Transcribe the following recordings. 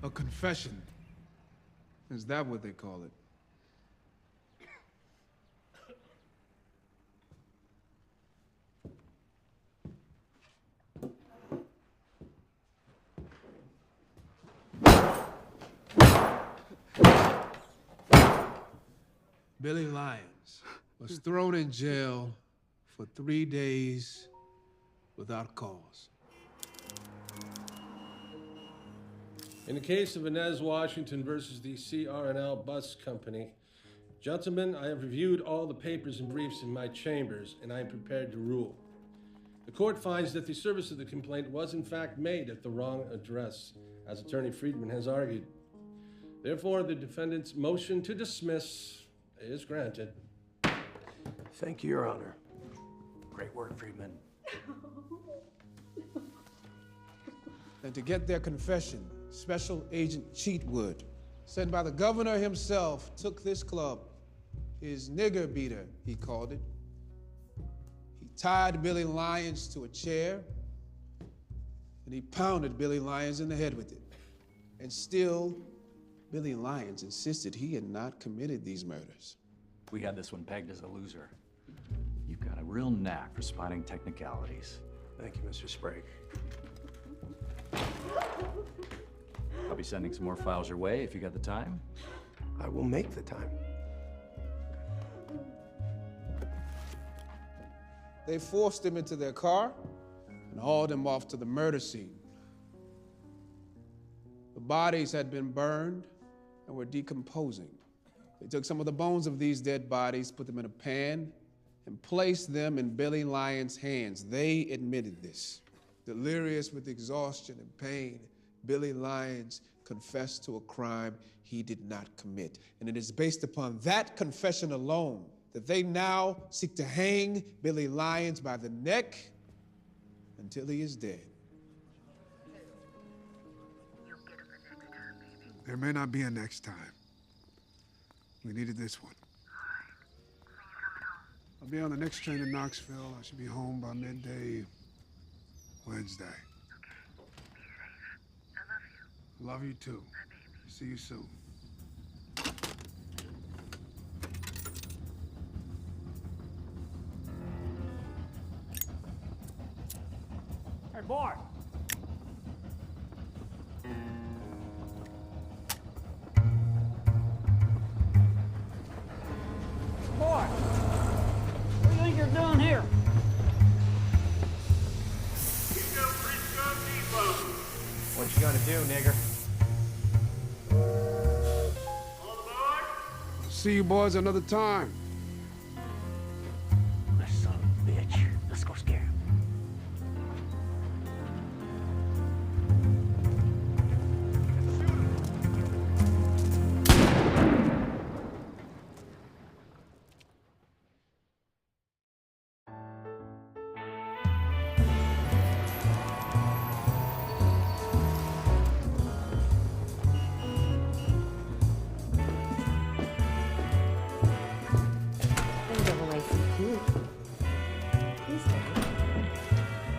A confession. Is that what they call it? Billy Lyons was thrown in jail for 3 days without cause. In the case of Inez Washington versus the CR&L Bus Company, gentlemen, I have reviewed all the papers and briefs in my chambers, and I am prepared to rule. The court finds that the service of the complaint was in fact made at the wrong address, as Attorney Friedman has argued. Therefore, the defendant's motion to dismiss is granted. Thank you, Your Honor. Great work, Friedman. And to get their confession, Special Agent Cheatwood, sent by the governor himself, took this club, his nigger beater, he called it. He tied Billy Lyons to a chair, and he pounded Billy Lyons in the head with it. And still, Billy Lyons insisted he had not committed these murders. We had this one pegged as a loser. You've got a real knack for spotting technicalities. Thank you, Mr. Sprague. I'll be sending some more files your way if you got the time. I will make the time. They forced him into their car and hauled him off to the murder scene. The bodies had been burned and were decomposing. They took some of the bones of these dead bodies, put them in a pan, and placed them in Billy Lyons' hands. They admitted this. Delirious with exhaustion and pain, Billy Lyons confessed to a crime he did not commit. And it is based upon that confession alone that they now seek to hang Billy Lyons by the neck until he is dead. There may not be a next time. We needed this one. I'll be on the next train to Knoxville. I should be home by midday Wednesday. I love you too. See you soon. Hey, boy. Boy, what do you think you're doing here? What you gonna do, nigger? See you boys another time. That son of a bitch. Let's go scare him.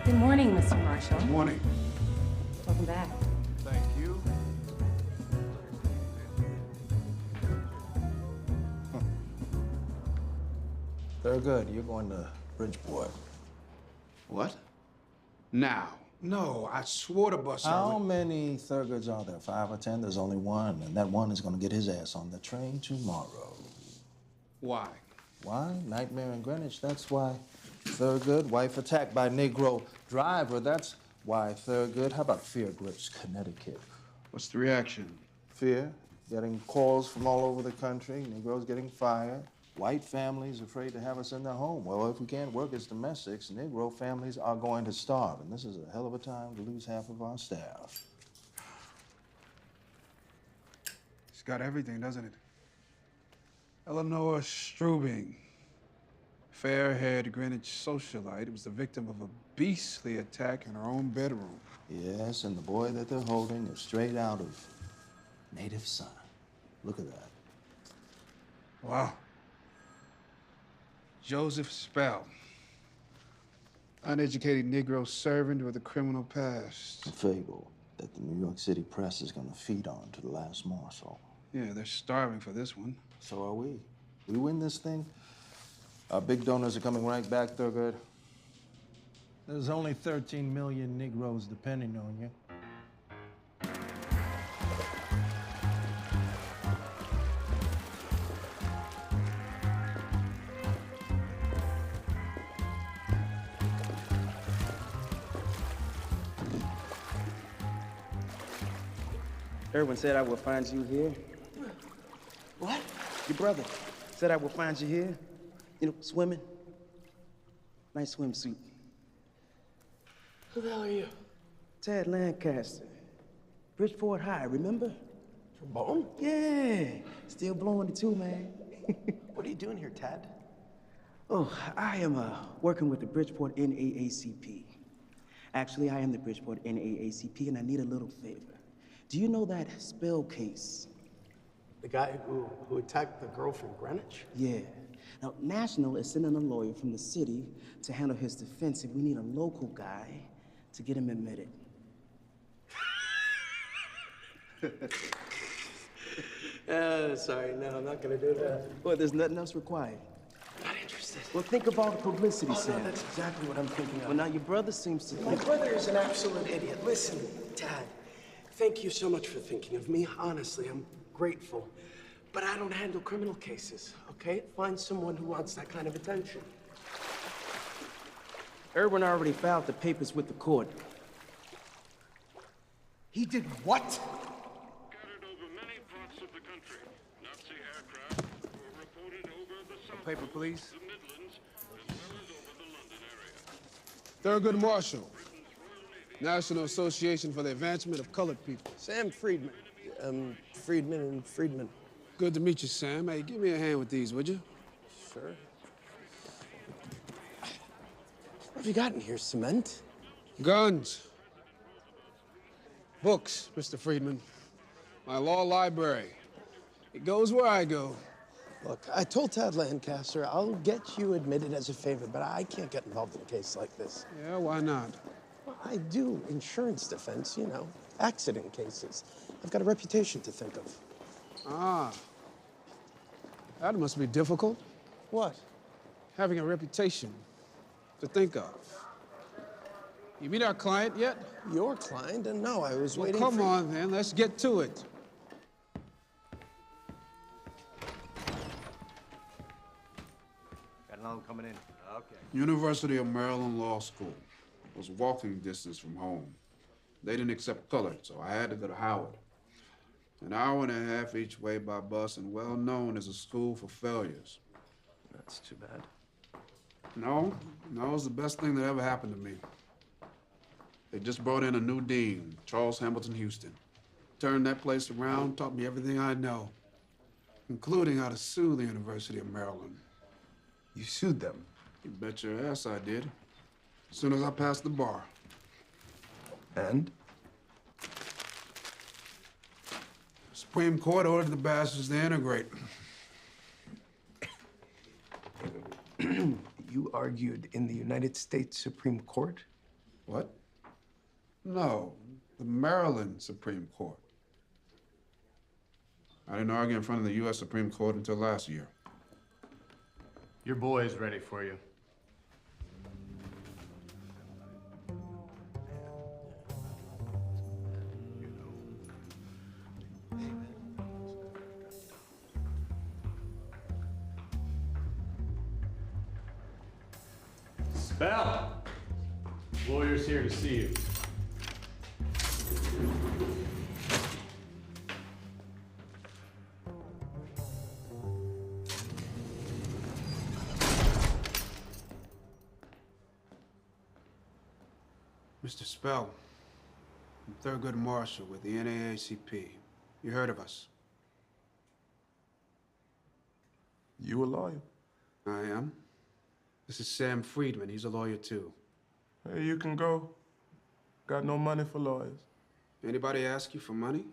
Good morning, Mr. Marshall. Good morning. Welcome back. Thank you. Thurgood, you're going to Bridgeport. What? Now? No, I swore to bust How out. many Thurgoods are there? 5 or 10? There's only one, and that one is going to get his ass on the train tomorrow. Why? Why? Nightmare in Greenwich, that's why. Thurgood, wife attacked by Negro driver, that's why. Thurgood, how about Fear Grips, Connecticut? What's the reaction? Fear, getting calls from all over the country, Negroes getting fired. White families afraid to have us in their home. Well, if we can't work as domestics, Negro families are going to starve, and this is a hell of a time to lose half of our staff. It's got everything, doesn't it? Eleanor Strubing, fair-haired Greenwich socialite, was the victim of a beastly attack in her own bedroom. Yes, and the boy that they're holding is straight out of Native Son. Look at that. Wow. Joseph Spell, uneducated Negro servant with a criminal past. A fable. that the New York City press is gonna feed on to the last morsel. Yeah, they're starving for this one. So are we. We win this thing, our big donors are coming right back, Thurgood. There's only 13 million Negroes depending on you. Irwin said I would find you here. What? Your brother said I would find you here. You know, swimming. Nice swimsuit. Who the hell are you? Tad Lancaster. Bridgeport High, remember? Trombone? Yeah. Still blowing it too, man. What are you doing here, Tad? Oh, I am working with the Bridgeport NAACP. Actually, I am the Bridgeport NAACP, and I need a little favor. Do you know that Spell case? The guy who attacked the girl from Greenwich? Yeah. Now, National is sending a lawyer from the city to handle his defense, and we need a local guy to get him admitted. Sorry, no, I'm not gonna do that. Well, there's nothing else required. Not interested. Well, think of all the publicity, Oh, Sam. no, that's exactly what I'm thinking of. Well, now your brother seems to My think... brother is an absolute idiot. Listen, Tad, thank you so much for thinking of me. Honestly, I'm grateful. But I don't handle criminal cases, okay? Find someone who wants that kind of attention. Irwin already filed the papers with the court. He did what? Scattered over many parts of the country. Nazi aircraft were reported over the south Paper, coast, please. the Midlands, as well as over the London area. Thurgood Marshall, National Association for the Advancement of Colored People. Sam Friedman. Friedman and Friedman. Good to meet you, Sam. Hey, give me a hand with these, would you? Sure. What have you got in here, cement? Guns. Books, Mr. Friedman. My law library. It goes where I go. Look, I told Tad Lancaster I'll get you admitted as a favor, but I can't get involved in a case like this. Yeah, why not? Well, I do insurance defense, you know, accident cases. I've got a reputation to think of. Ah. That must be difficult, What? having a reputation to think of. You meet our client yet? Your client? And no, I was Well, waiting come for... on, then. Let's get to it. Got another one coming in. Okay. University of Maryland Law School. Was walking distance from home. They didn't accept colored, so I had to go to Howard. An hour and a half each way by bus, and well known as a school for failures. That's too bad. No, it was the best thing that ever happened to me. They just brought in a new dean, Charles Hamilton Houston. Turned that place around, taught me everything I know, including how to sue the University of Maryland. You sued them? You bet your ass I did. As soon as I passed the bar. And? Supreme Court ordered the bastards to integrate. You argued in the United States Supreme Court? What? No, the Maryland Supreme Court. I didn't argue in front of the U.S. Supreme Court until last year. Your boy is ready for you. Spell! Lawyer's here to see you. Mr. Spell, I'm Thurgood Marshall with the NAACP. You heard of us? You a lawyer? I am. This is Sam Friedman. He's a lawyer, too. Hey, you can go. Got no money for lawyers. Anybody ask you for money?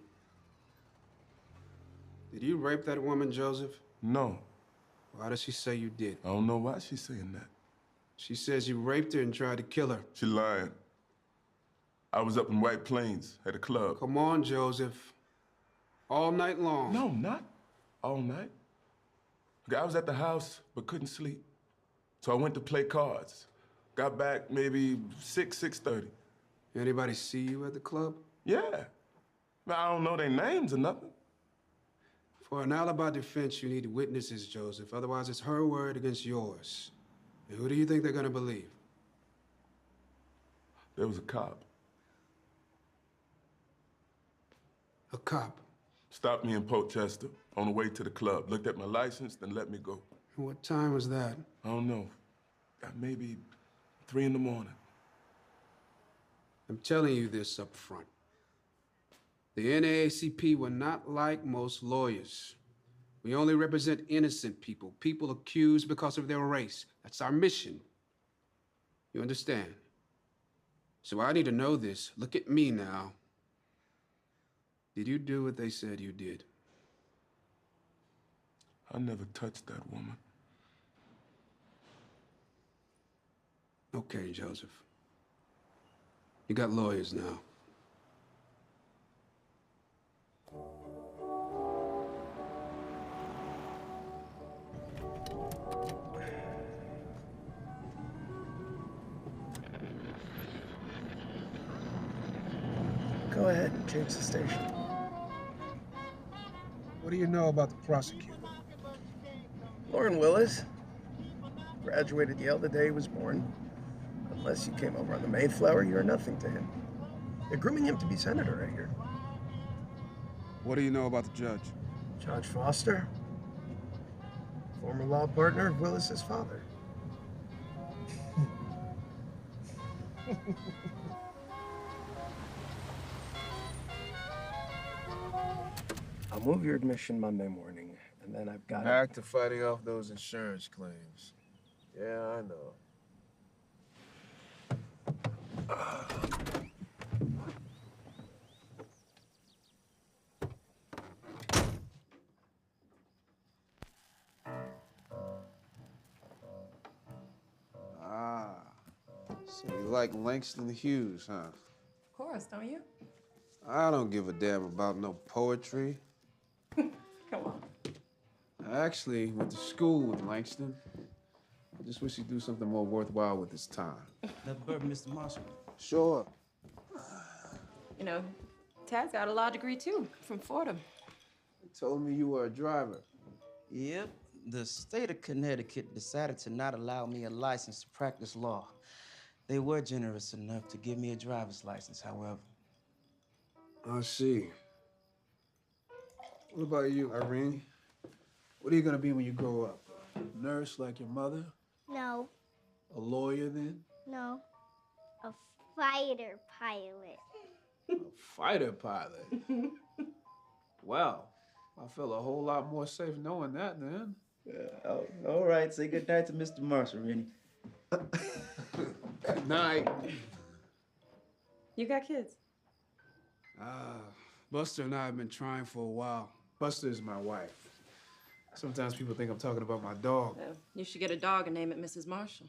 Did you rape that woman, Joseph? No. Why does she say you did? I don't know why she's saying that. She says you raped her and tried to kill her. She lying. I was up in White Plains at a club. Come on, Joseph. All night long. No, not all night. Okay, I was at the house but couldn't sleep. So I went to play cards. Got back maybe 6:30. Anybody see you at the club? Yeah. I don't know their names or nothing. For an alibi defense, you need witnesses, Joseph. Otherwise, it's her word against yours. And who do you think they're gonna believe? There was a cop. A cop? Stopped me in Portchester on the way to the club. Looked at my license, then let me go. And what time was that? I don't know. Maybe 3 in the morning. I'm telling you this up front. The NAACP were not like most lawyers. We only represent innocent people, people accused because of their race. That's our mission. You understand? So I need to know this. Look at me now. Did you do what they said you did? I never touched that woman. Okay, Joseph. You got lawyers now. Go ahead and change the station. What do you know about the prosecutor? Lauren Willis graduated Yale the day he was born. Unless you came over on the Mayflower, you're nothing to him. They're grooming him to be senator, I hear. What do you know about the judge? Judge Foster, former law partner of Willis's father. I'll move your admission Monday morning, and then I've got Back to fighting off those insurance claims. Yeah, I know. So you like Langston Hughes, huh? Of course, don't you? I don't give a damn about no poetry. Come on. I actually went to school with Langston. I just wish he'd do something more worthwhile with his time. That bird, Mr. Marshall. Sure. You know, Tad's got a law degree too, from Fordham. They told me you were a driver. Yep. The state of Connecticut decided to not allow me a license to practice law. They were generous enough to give me a driver's license, however. I see. What about you, Irene? What are you gonna be when you grow up? A nurse like your mother? No, A lawyer then? no. A fighter pilot. A fighter pilot? Wow. I feel a whole lot more safe knowing that then. Oh, all right. Say good night to Mr. Marshall, Rennie. Good night. You got kids? Buster and I have been trying for a while. Buster is my wife. Sometimes people think I'm talking about my dog. You should get a dog and name it Mrs. Marshall.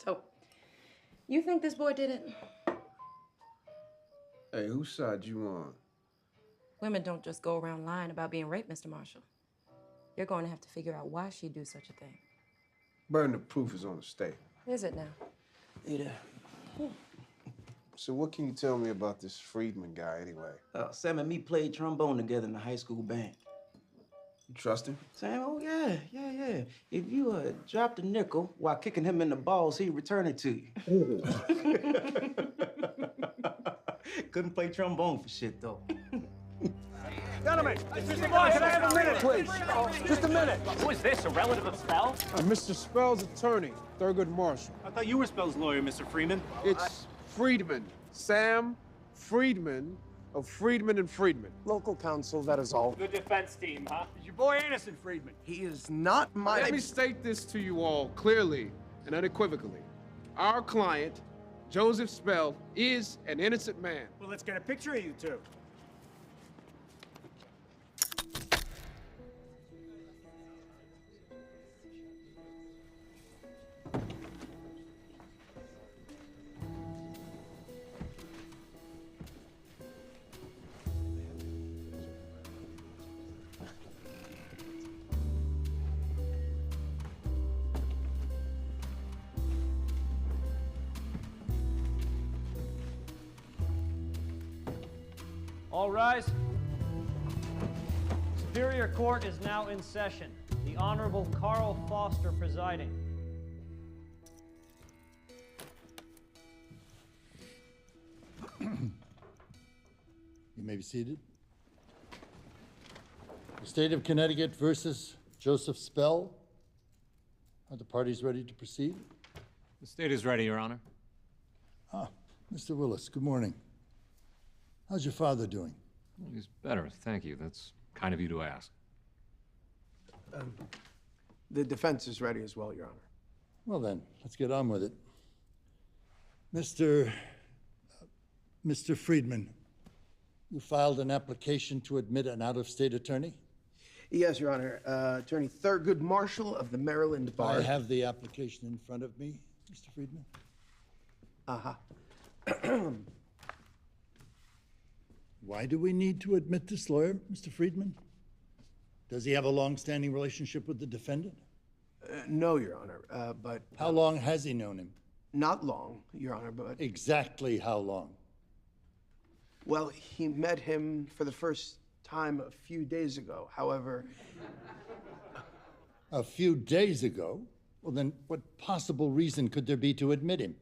So, you think this boy did it? Hey, whose side you on? Women don't just go around lying about being raped, Mr. Marshall. You're going to have to figure out why she'd do such a thing. Burden of proof is on the state. Is it now? Yeah. So what can you tell me about this Friedman guy anyway? Sam and me played trombone together in the high school band. You trust him? Sam, oh yeah. If you dropped a nickel while kicking him in the balls, he'd return it to you. Couldn't play trombone for shit, though. Gentlemen, Mr. Moore, can I have a minute, please? Just a minute. Who is this, a relative of Spell? Mr. Spell's attorney, Thurgood Marshall. I thought you were Spell's lawyer, Mr. Freeman. It's Friedman. Sam Friedman of Friedman and Friedman. Local counsel, that is all. Good defense team, huh? Is your boy Anderson Friedman? He is not my... Let me state this to you all clearly and unequivocally. Our client, Joseph Spell, is an innocent man. Well, let's get a picture of you two. All rise. Superior Court is now in session. The Honorable Carl Foster presiding. You may be seated. The State of Connecticut versus Joseph Spell. Are the parties ready to proceed? The state is ready, Your Honor. Mr. Willis, good morning. How's your father doing? Well, he's better, thank you. That's kind of you to ask. The defense is ready as well, Your Honor. Well then, let's get on with it. Mr. Friedman, you filed an application to admit an out-of-state attorney? Yes, Your Honor. Attorney Thurgood Marshall of the Maryland Bar. I have the application in front of me, Mr. Friedman. Why do we need to admit this lawyer, Mr. Friedman? Does he have a long-standing relationship with the defendant? No, Your Honor, but... How long has he known him? Not long, Your Honor, but... Exactly how long? Well, he met him for the first time a few days ago. However... A few days ago? Well, then what possible reason could there be to admit him?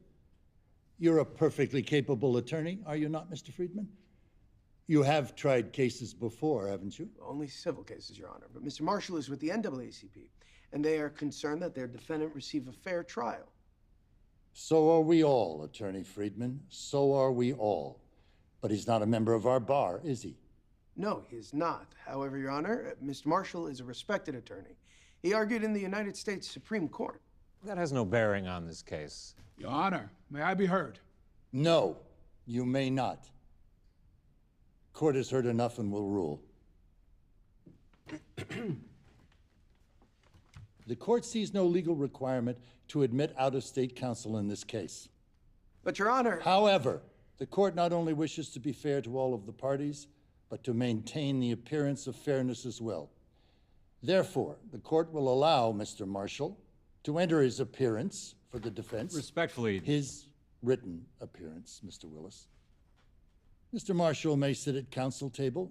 You're a perfectly capable attorney, are you not, Mr. Friedman? You have tried cases before, haven't you? Only civil cases, Your Honor. But Mr. Marshall is with the NAACP, and they are concerned that their defendant receive a fair trial. So are we all, Attorney Friedman. So are we all. But he's not a member of our bar, is he? No, he is not. However, Your Honor, Mr. Marshall is a respected attorney. He argued in the United States Supreme Court. That has no bearing on this case. Your Honor, may I be heard? No, you may not. Court has heard enough and will rule. The court sees no legal requirement to admit out-of-state counsel in this case. But, Your Honor... However, the court not only wishes to be fair to all of the parties, but to maintain the appearance of fairness as well. Therefore, the court will allow Mr. Marshall to enter his appearance for the defense. Respectfully... His written appearance, Mr. Willis. Mr. Marshall may sit at counsel table.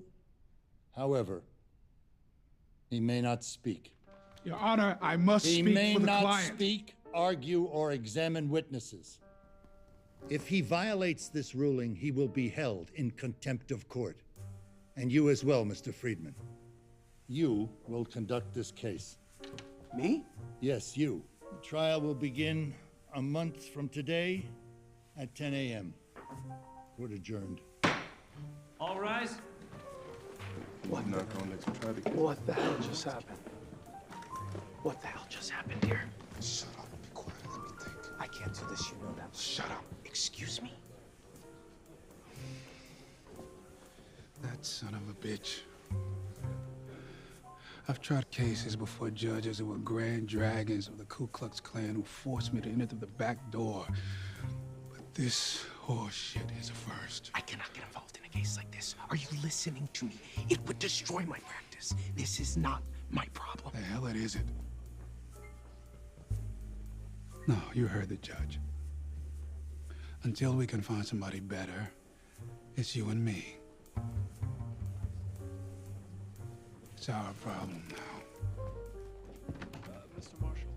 However, he may not speak. Your Honor, I must speak for the client. He may not speak, argue, or examine witnesses. If he violates this ruling, he will be held in contempt of court. And you as well, Mr. Friedman. You will conduct this case. Me? Yes, you. The trial will begin a month from today at 10 a.m. Court adjourned. All rise. What the hell just happened? What the hell just happened here? Shut up and be quiet. Let me think. I can't do this, you know that. Shut up. Excuse me? That son of a bitch. I've tried cases before judges who were grand dragons of the Ku Klux Klan who forced me to enter through the back door. But this horse shit is a first. I cannot get involved in a case like this. Are you listening to me? It would destroy my practice. This is not my problem. The hell it isn't. No, you heard the judge. Until we can find somebody better, it's you and me. It's our problem now. Mr. Marshall.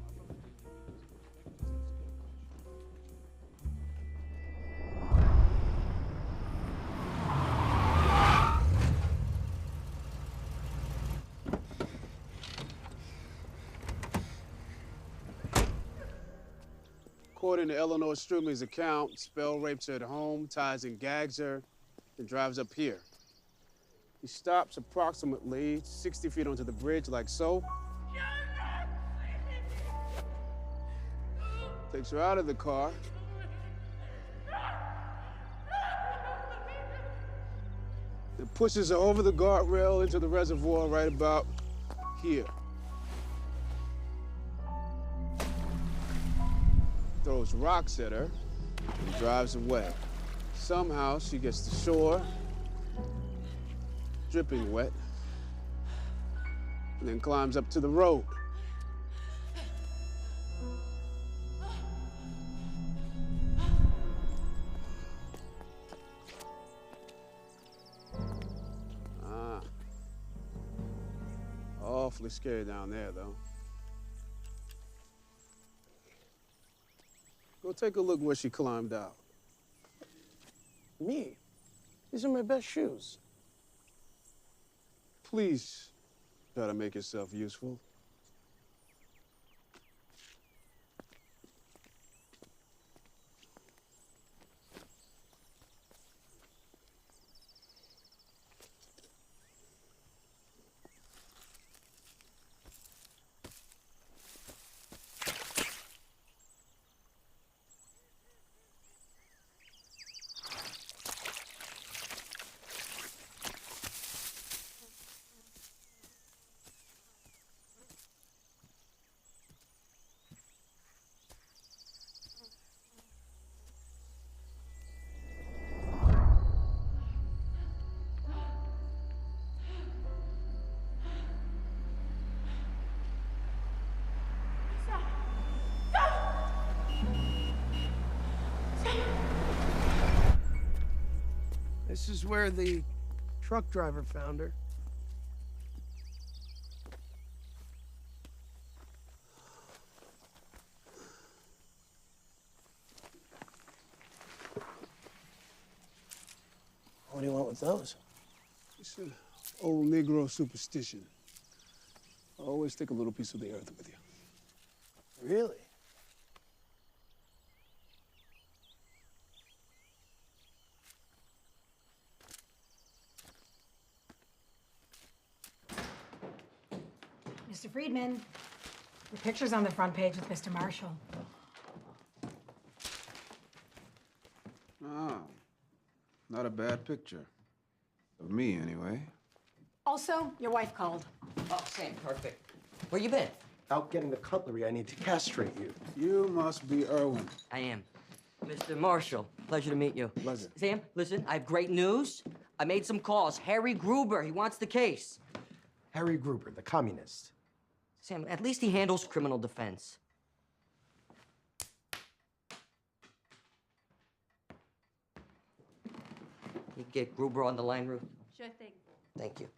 According to Eleanor Strugley's account, Spell rapes her at home, ties and gags her, then drives up here. He stops approximately 60 feet onto the bridge, like so. Takes her out of the car. Then pushes her over the guardrail into the reservoir right about here. Throws rocks at her and drives away. Somehow she gets to shore, dripping wet, and then climbs up to the road. awfully scary down there, though. Go take a look where she climbed out. Me? These are my best shoes. Please try to make yourself useful. This is where the truck driver found her. What do you want with those? It's an old Negro superstition. Always take a little piece of the earth with you. Really? Mr. Friedman, your picture's on the front page with Mr. Marshall. Oh, not a bad picture. Of me, anyway. Also, your wife called. Oh, Sam, perfect. Where you been? Out getting the cutlery I need to castrate you. You must be Irwin. I am. Mr. Marshall, pleasure to meet you. Pleasure. Sam, listen, I have great news. I made some calls. Harry Gruber, he wants the case. Harry Gruber, the communist. Sam, at least he handles criminal defense. You get Gruber on the line, Ruth? Sure thing. Thank you.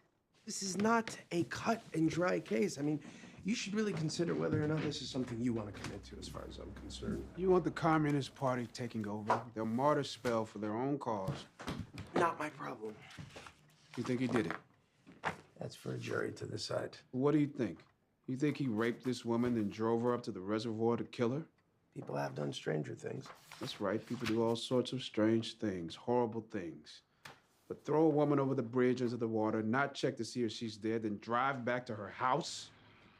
This is not a cut and dry case. I mean, you should really consider whether or not this is something you want to commit to, as far as I'm concerned. You want the Communist Party taking over? They'll martyr spell for their own cause. Not my problem. You think he did it? That's for a jury to decide. What do you think? You think he raped this woman and drove her up to the reservoir to kill her? People have done stranger things. That's right. People do all sorts of strange things, horrible things. But throw a woman over the bridge into the water, not check to see if she's dead, then drive back to her house?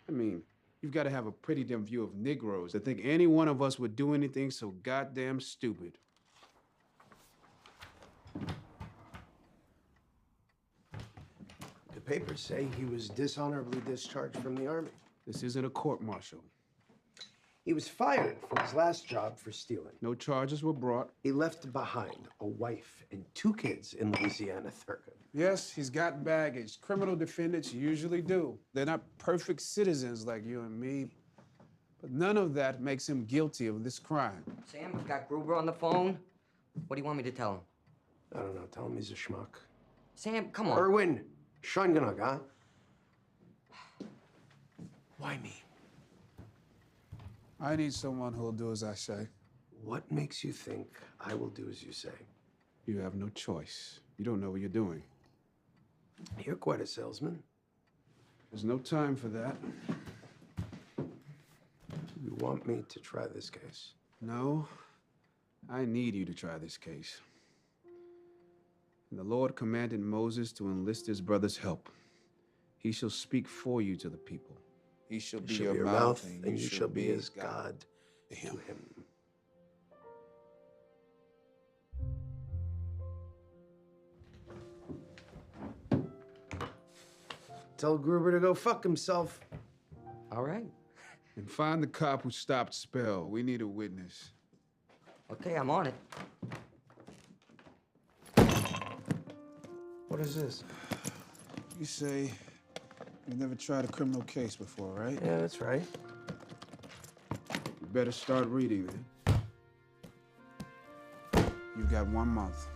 I mean, you've got to have a pretty dim view of Negroes to think any one of us would do anything so goddamn stupid. The papers say he was dishonorably discharged from the Army. This isn't a court-martial. He was fired from his last job for stealing. No charges were brought. He left behind a wife and 2 kids in Louisiana, Thurgood. Yes, he's got baggage. Criminal defendants usually do. They're not perfect citizens like you and me, but none of that makes him guilty of this crime. Sam, I've got Gruber on the phone. What do you want me to tell him? I don't know. Tell him he's a schmuck. Sam, come on. Irwin, Shunganug, huh? Why me? I need someone who'll do as I say. What makes you think I will do as you say? You have no choice. You don't know what you're doing. You're quite a salesman. There's no time for that. You want me to try this case? No, I need you to try this case. And the Lord commanded Moses to enlist his brother's help. He shall speak for you to the people. He shall be your mouth, and you shall be his God to him. Tell Gruber to go fuck himself. All right. And find the cop who stopped Spell. We need a witness. Okay, I'm on it. What is this? You say you've never tried a criminal case before, right? Yeah, that's right. You better start reading then. You've got 1 month.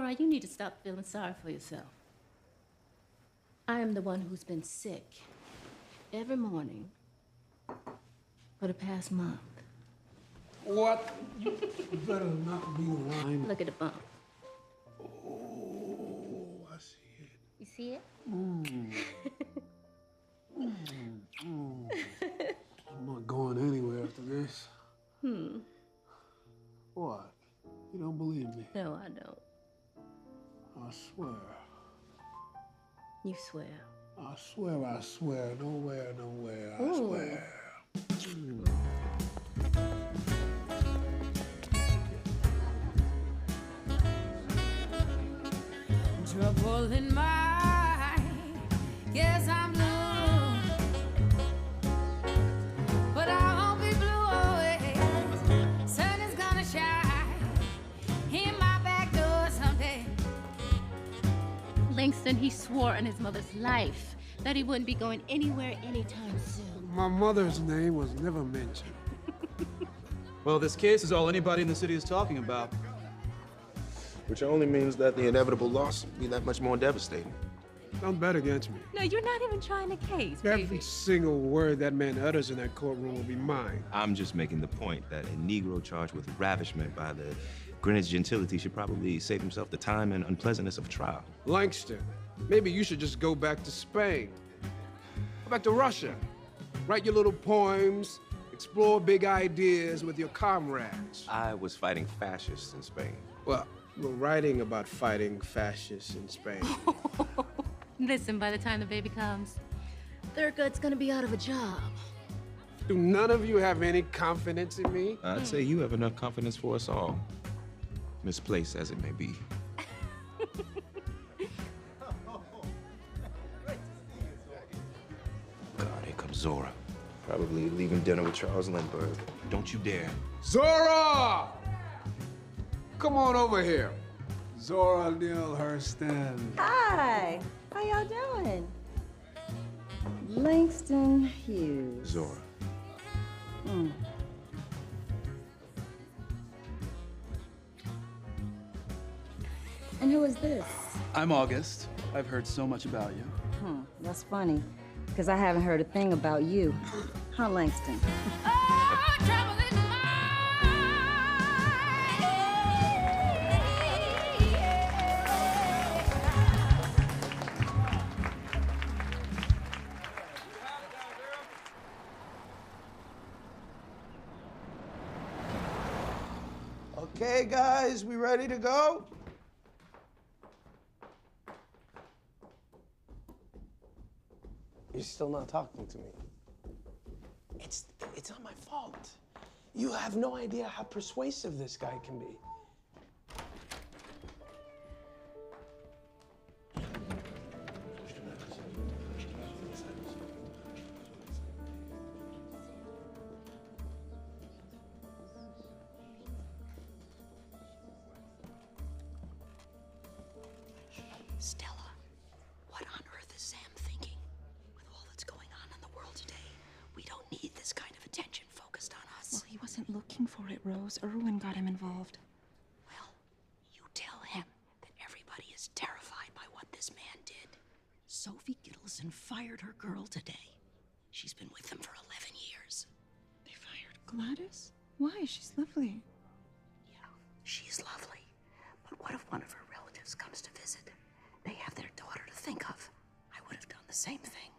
Zora, you need to stop feeling sorry for yourself. I am the one who's been sick every morning for the past month. What? You better not be lying. Look at the bump. Oh, I see it. You see it? I'm not going anywhere after this. What? You don't believe me? No, I don't. I swear. You swear. I swear. Nowhere, I Ooh. swear. Trouble in my, yes, I'm blue, but I won't be blue always. Sun is gonna shine in my back door someday. Langston, he swore on his mother's life that he wouldn't be going anywhere anytime soon. My mother's name was never mentioned. Well, this case is all anybody in the city is talking about. Which only means that the inevitable loss will be that much more devastating. Don't bet against me. No, you're not even trying the case, Every baby. single word that man utters in that courtroom will be mine. I'm just making the point that a Negro charged with ravishment by the Greenwich gentility should probably save himself the time and unpleasantness of trial. Langston, maybe you should just go back to Spain. Go back to Russia. Write your little poems, explore big ideas with your comrades. I was fighting fascists in Spain. Well, we're writing about fighting fascists in Spain. Listen, by the time the baby comes, Thurgood's gonna be out of a job. Do none of you have any confidence in me? I'd say you have enough confidence for us all, misplaced as it may be. God, here comes Zora. Probably leaving dinner with Charles Lindbergh. Don't you dare. Zora! Come on over here. Zora Neale Hurston. Hi, how y'all doing? Langston Hughes. Zora. And who is this? I'm August. I've heard so much about you. That's funny, because I haven't heard a thing about you. Huh, Langston? Okay, guys, we ready to go? You're still not talking to me. It's not my fault. You have no idea how persuasive this guy can be. Stella, what on earth is Sam thinking? With all that's going on in the world today, we don't need this kind of attention focused on us. Well, he wasn't looking for it, Rose. Irwin got him involved. Well, you tell him that everybody is terrified by what this man did. Sophie Gittleson fired her girl today. She's been with them for 11 years. They fired Gladys? Why? She's lovely. She's lovely. But what if one of her relatives comes to visit? They have their daughter to think of. I would have done the same thing.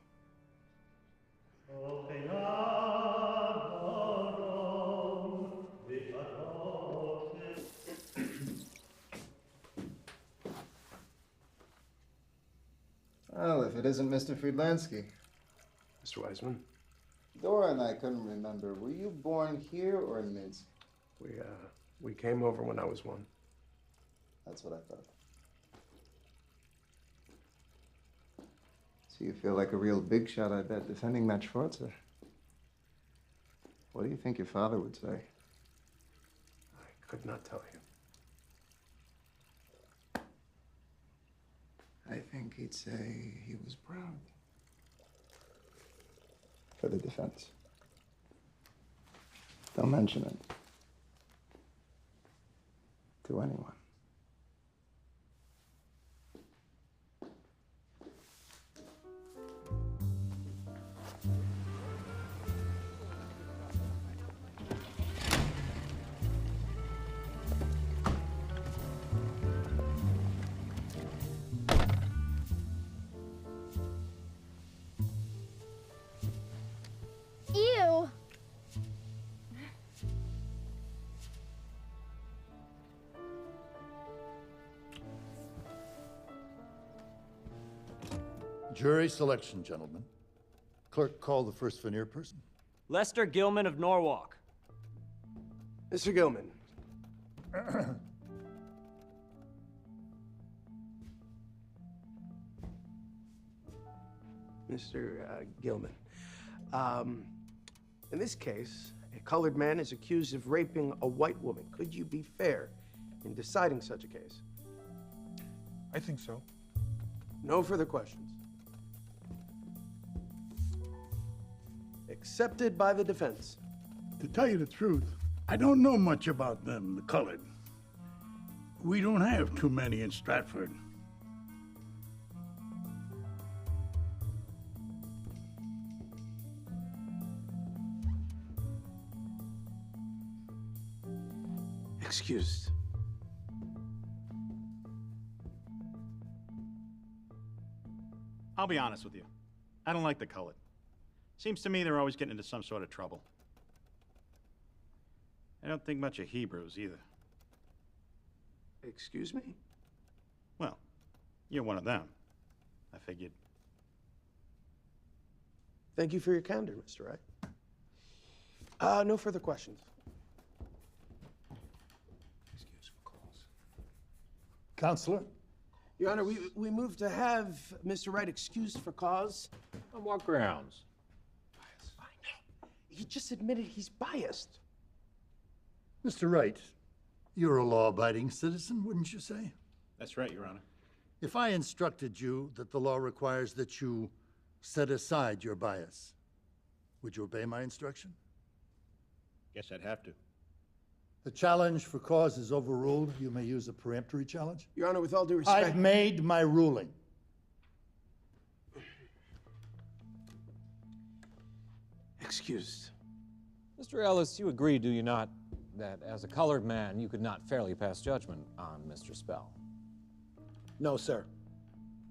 Well, if it isn't Mr. Friedlansky. Mr. Wiseman, Dora and I couldn't remember. Were you born here or in Minsk? we came over when I was 1. That's what I thought. So you feel like a real big shot, I bet, defending that Schwarzer. What do you think your father would say? I could not tell you. I think he'd say he was proud. For the defense. Don't mention it. To anyone. Jury selection, gentlemen. Clerk, call the first veneer person. Lester Gilman of Norwalk. Mr. Gilman. Mr. Gilman. In this case, a colored man is accused of raping a white woman. Could you be fair in deciding such a case? I think so. No further questions. Accepted by the defense. To tell you the truth, I don't know much about them, the colored. We don't have too many in Stratford. Excused. I'll be honest with you. I don't like the colored. Seems to me they're always getting into some sort of trouble. I don't think much of Hebrews either. Excuse me? Well, you're one of them. I figured. Thank you for your candor, Mr. Wright. No further questions. Counselor? Your Honor, we move to have Mr. Wright excused for cause. On what grounds? He just admitted he's biased. Mr. Wright, you're a law-abiding citizen, wouldn't you say? That's right, Your Honor. If I instructed you that the law requires that you set aside your bias, would you obey my instruction? Guess I'd have to. The challenge for cause is overruled. You may use a peremptory challenge. Your Honor, with all due respect... I've made my ruling. Excused. Mr. Ellis, you agree, do you not, that as a colored man, you could not fairly pass judgment on Mr. Spell? No, sir.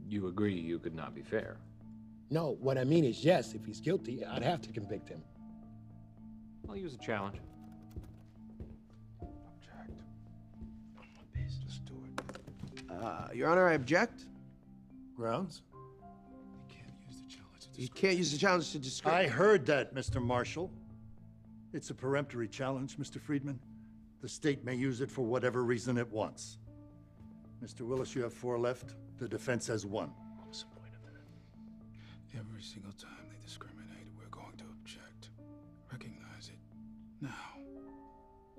You agree you could not be fair? No, what I mean is, yes, if he's guilty, I'd have to convict him. I'll use a challenge. Just do it. Your Honor, I object. Grounds? You can't use the challenge to discredit. I heard that, Mr. Marshall. It's a peremptory challenge, Mr. Friedman. The state may use it for whatever reason it wants. Mr. Willis, you have 4 left. The defense has 1. What's the point of that? Every single time they discriminate, we're going to object. Recognize it now.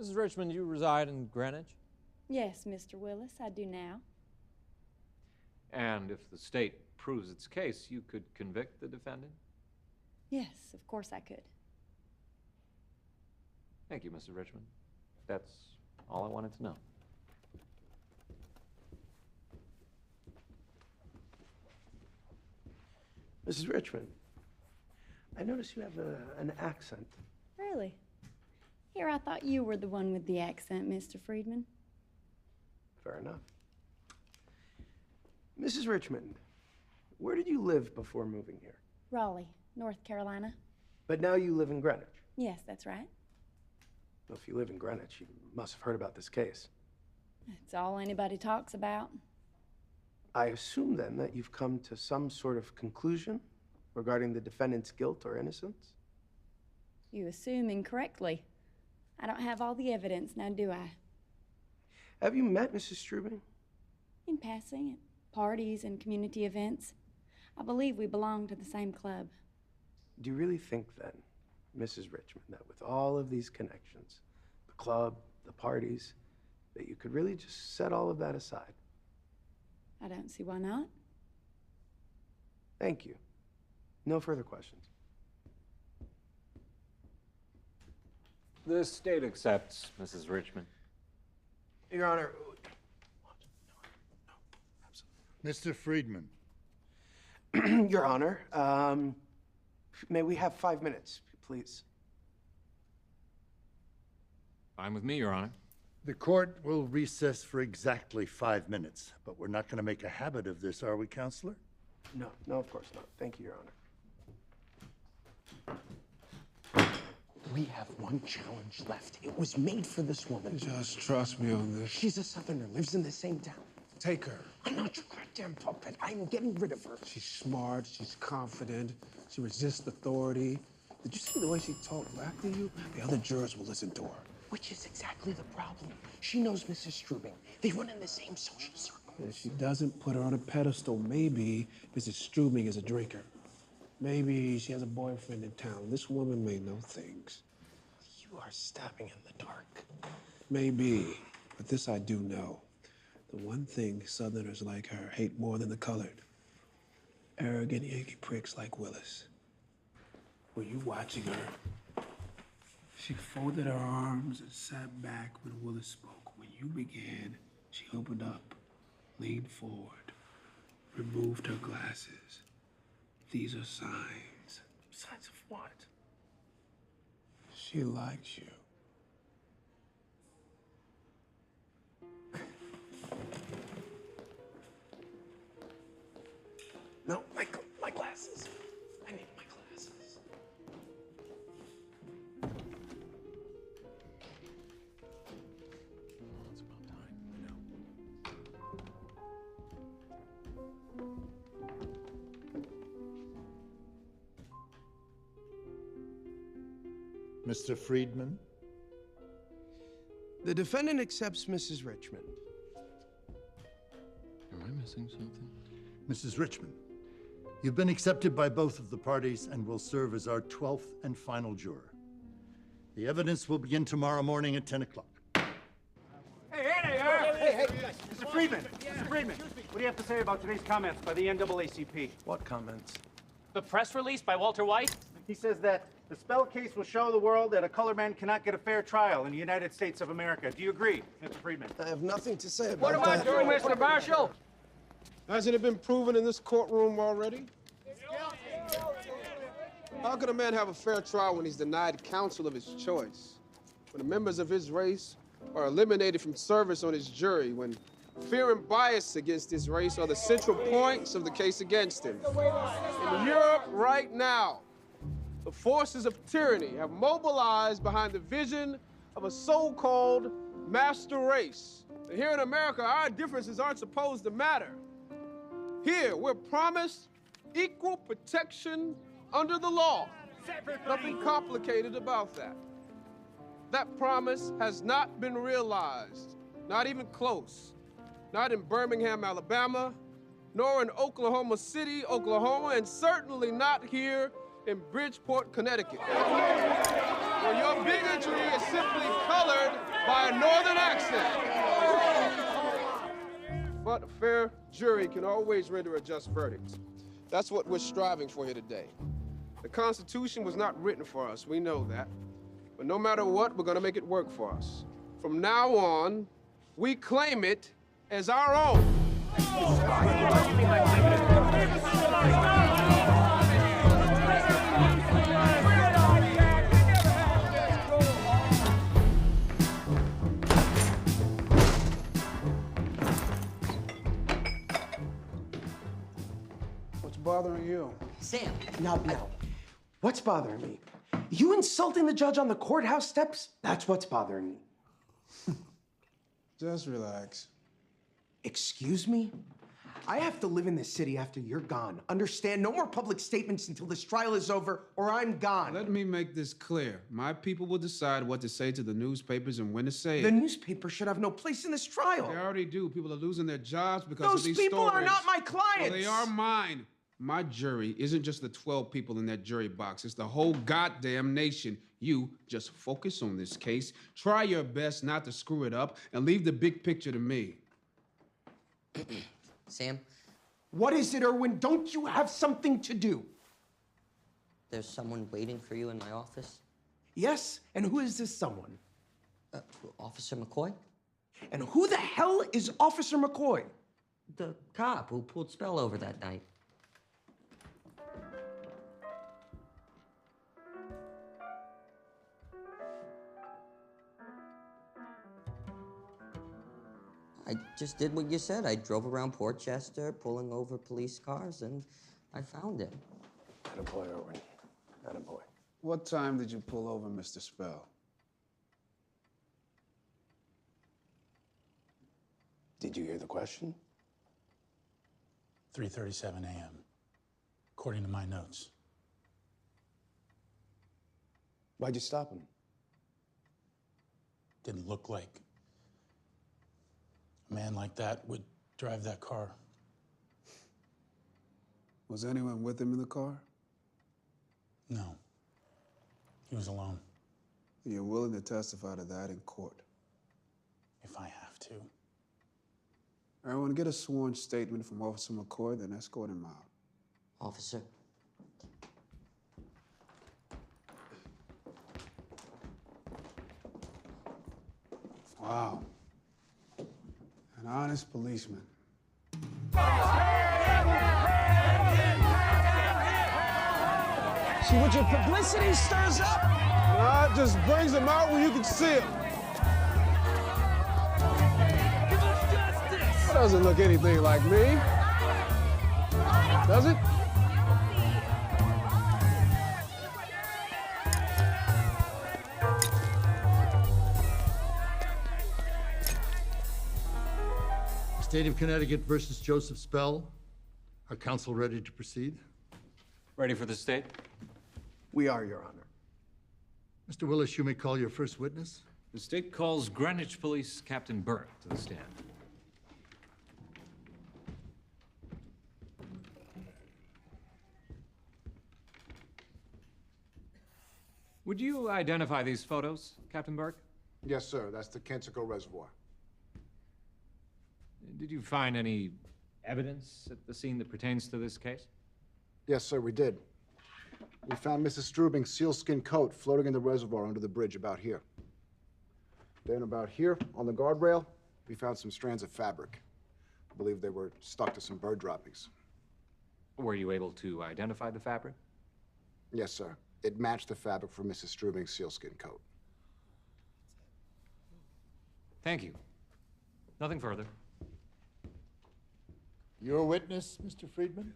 Mrs. Richmond, you reside in Greenwich? Yes, Mr. Willis, I do now. And if the state proves its case, you could convict the defendant? Yes, of course I could. Thank you, Mr. Richmond. That's all I wanted to know. Mrs. Richmond, I notice you have an accent. Really? Here, I thought you were the one with the accent, Mr. Friedman. Fair enough. Mrs. Richmond, where did you live before moving here? Raleigh, North Carolina. But now you live in Greenwich. Yes, that's right. Well, if you live in Greenwich, you must have heard about this case. It's all anybody talks about. I assume then that you've come to some sort of conclusion regarding the defendant's guilt or innocence? You assume incorrectly. I don't have all the evidence, now do I? Have you met Mrs. Strubing? In passing, at parties and community events. I believe we belong to the same club. Do you really think then, Mrs. Richmond, that with all of these connections, the club, the parties, that you could really just set all of that aside? I don't see why not. Thank you. No further questions. The state accepts, Mrs. Richmond. Your Honor. Mr. Friedman. Your Honor, may we have 5 minutes, please? Fine with me, Your Honor. The court will recess for exactly 5 minutes, but we're not going to make a habit of this, are we, Counselor? No, of course not. Thank you, Your Honor. We have one challenge left. It was made for this woman. Just trust me on this. She's a Southerner, lives in the same town. Take her. I'm not your goddamn puppet. I'm getting rid of her. She's smart, she's confident, she resists authority. Did you see the way she talked back to you? The other jurors will listen to her. Which is exactly the problem. She knows Mrs. Strubing. They run in the same social circle. If she doesn't put her on a pedestal, maybe Mrs. Strubing is a drinker. Maybe she has a boyfriend in town. This woman may know things. You are stabbing in the dark. Maybe, but this I do know. The one thing Southerners like her hate more than the colored. Arrogant Yankee pricks like Willis. Were you watching her? She folded her arms and sat back when Willis spoke. When you began, she opened up, leaned forward, removed her glasses. These are signs. Signs of what? She likes you. No, my glasses. I need my glasses. It's about time, I know. Mr. Friedman? The defendant accepts Mrs. Richmond. Am I missing something? Mrs. Richmond, you've been accepted by both of the parties and will serve as our 12th and final juror. The evidence will begin tomorrow morning at 10 o'clock. Hey, Mr. Friedman, what do you have to say about today's comments by the NAACP? What comments? The press release by Walter White? He says that the Spell case will show the world that a colored man cannot get a fair trial in the United States of America. Do you agree, Mr. Friedman? I have nothing to say about What that. about you, Mr. Marshall? Hasn't it been proven in this courtroom already? How can a man have a fair trial when he's denied counsel of his choice? When the members of his race are eliminated from service on his jury, when fear and bias against his race are the central points of the case against him. In Europe right now, the forces of tyranny have mobilized behind the vision of a so-called master race. And here in America, our differences aren't supposed to matter. Here, we're promised equal protection under the law. Nothing complicated about that. That promise has not been realized, not even close. Not in Birmingham, Alabama, nor in Oklahoma City, Oklahoma, and certainly not here in Bridgeport, Connecticut. Where your bigotry is simply colored by a northern accent. But a fair jury can always render a just verdict. That's what we're striving for here today. The Constitution was not written for us, we know that. But no matter what, we're gonna make it work for us. From now on, we claim it as our own. What's bothering you? Sam. Now. What's bothering me? You insulting the judge on the courthouse steps? That's what's bothering me. Just relax. Excuse me? I have to live in this city after you're gone. Understand? No more public statements until this trial is over, or I'm gone. Let me make this clear. My people will decide what to say to the newspapers and when to say it. The newspaper should have no place in this trial. They already do. People are losing their jobs because Those of these people stories. are not my clients. Well, they are mine. My jury isn't just the 12 people in that jury box. It's the whole goddamn nation. You just focus on this case, try your best not to screw it up, and leave the big picture to me. Sam? What is it, Irwin? Don't you have something to do? There's someone waiting for you in my office. Yes? And who is this someone? Officer McCoy? And who the hell is Officer McCoy? The cop who pulled Spell over that night. I just did what you said. I drove around Portchester, pulling over police cars, and I found him. Attaboy, Irwin. Attaboy. What time did you pull over Mr. Spell? Did you hear the question? 3:37 a.m., according to my notes. Why'd you stop him? Didn't look like a man like that would drive that car. Was anyone with him in the car? No. He was alone. You're willing to testify to that in court? If I have to. Everyone, get a sworn statement from Officer McCoy, then escort him out. Officer. Wow. An honest policeman. See what your publicity stirs up? Nah, it just brings them out where you can see them. That doesn't look anything like me. Does it? State of Connecticut versus Joseph Spell. Are counsel ready to proceed? Ready for the state? We are, Your Honor. Mr. Willis, you may call your first witness. The state calls Greenwich Police Captain Burke to the stand. Would you identify these photos, Captain Burke? Yes, sir. That's the Kensico Reservoir. Did you find any evidence at the scene that pertains to this case? Yes, sir, we did. We found Mrs. Strubing's sealskin coat floating in the reservoir under the bridge about here. Then about here, on the guardrail, we found some strands of fabric. I believe they were stuck to some bird droppings. Were you able to identify the fabric? Yes, sir. It matched the fabric for Mrs. Strubing's sealskin coat. Thank you. Nothing further. Your witness, Mr. Friedman?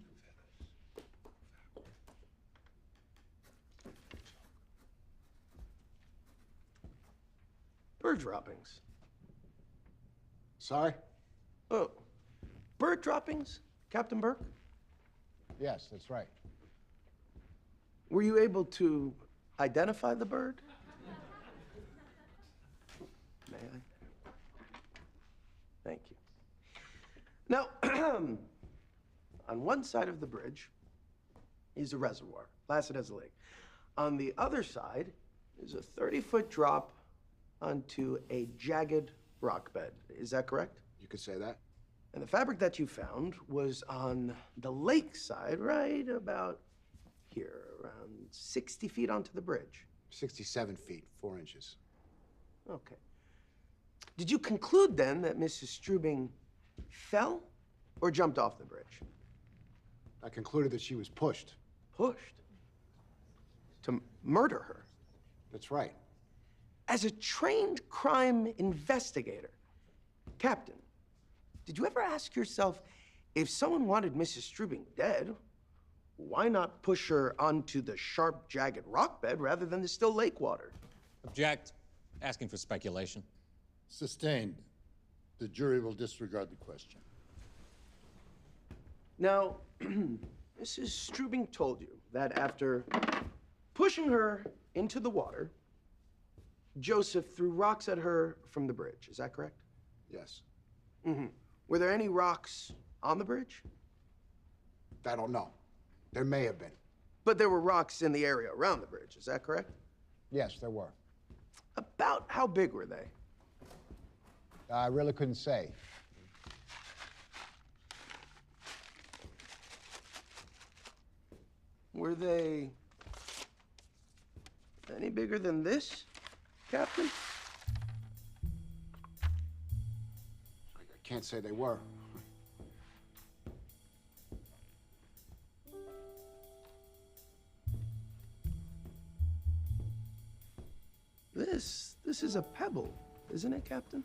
Bird droppings. Sorry? Oh, bird droppings, Captain Burke? Yes, that's right. Were you able to identify the bird? May I? Thank you. Now, on one side of the bridge is a reservoir, placid as a lake. On the other side is a 30-foot drop onto a jagged rock bed. Is that correct? You could say that. And the fabric that you found was on the lake side, right about here, around 60 feet onto the bridge. 67 feet, 4 inches. Okay. Did you conclude then that Mrs. Strubing fell or jumped off the bridge? I concluded that she was pushed. Pushed? To murder her? That's right. As a trained crime investigator, Captain, did you ever ask yourself, if someone wanted Mrs. Strubing dead, why not push her onto the sharp, jagged rock bed rather than the still lake water? Object. Asking for speculation. Sustained. The jury will disregard the question. Now, Mrs. Strubing told you that after pushing her into the water, Joseph threw rocks at her from the bridge. Is that correct? Yes. Mm-hmm. Were there any rocks on the bridge? I don't know. There may have been. But there were rocks in the area around the bridge. Is that correct? Yes, there were. About how big were they? I really couldn't say. Were they any bigger than this, Captain? I can't say they were. This is a pebble, isn't it, Captain?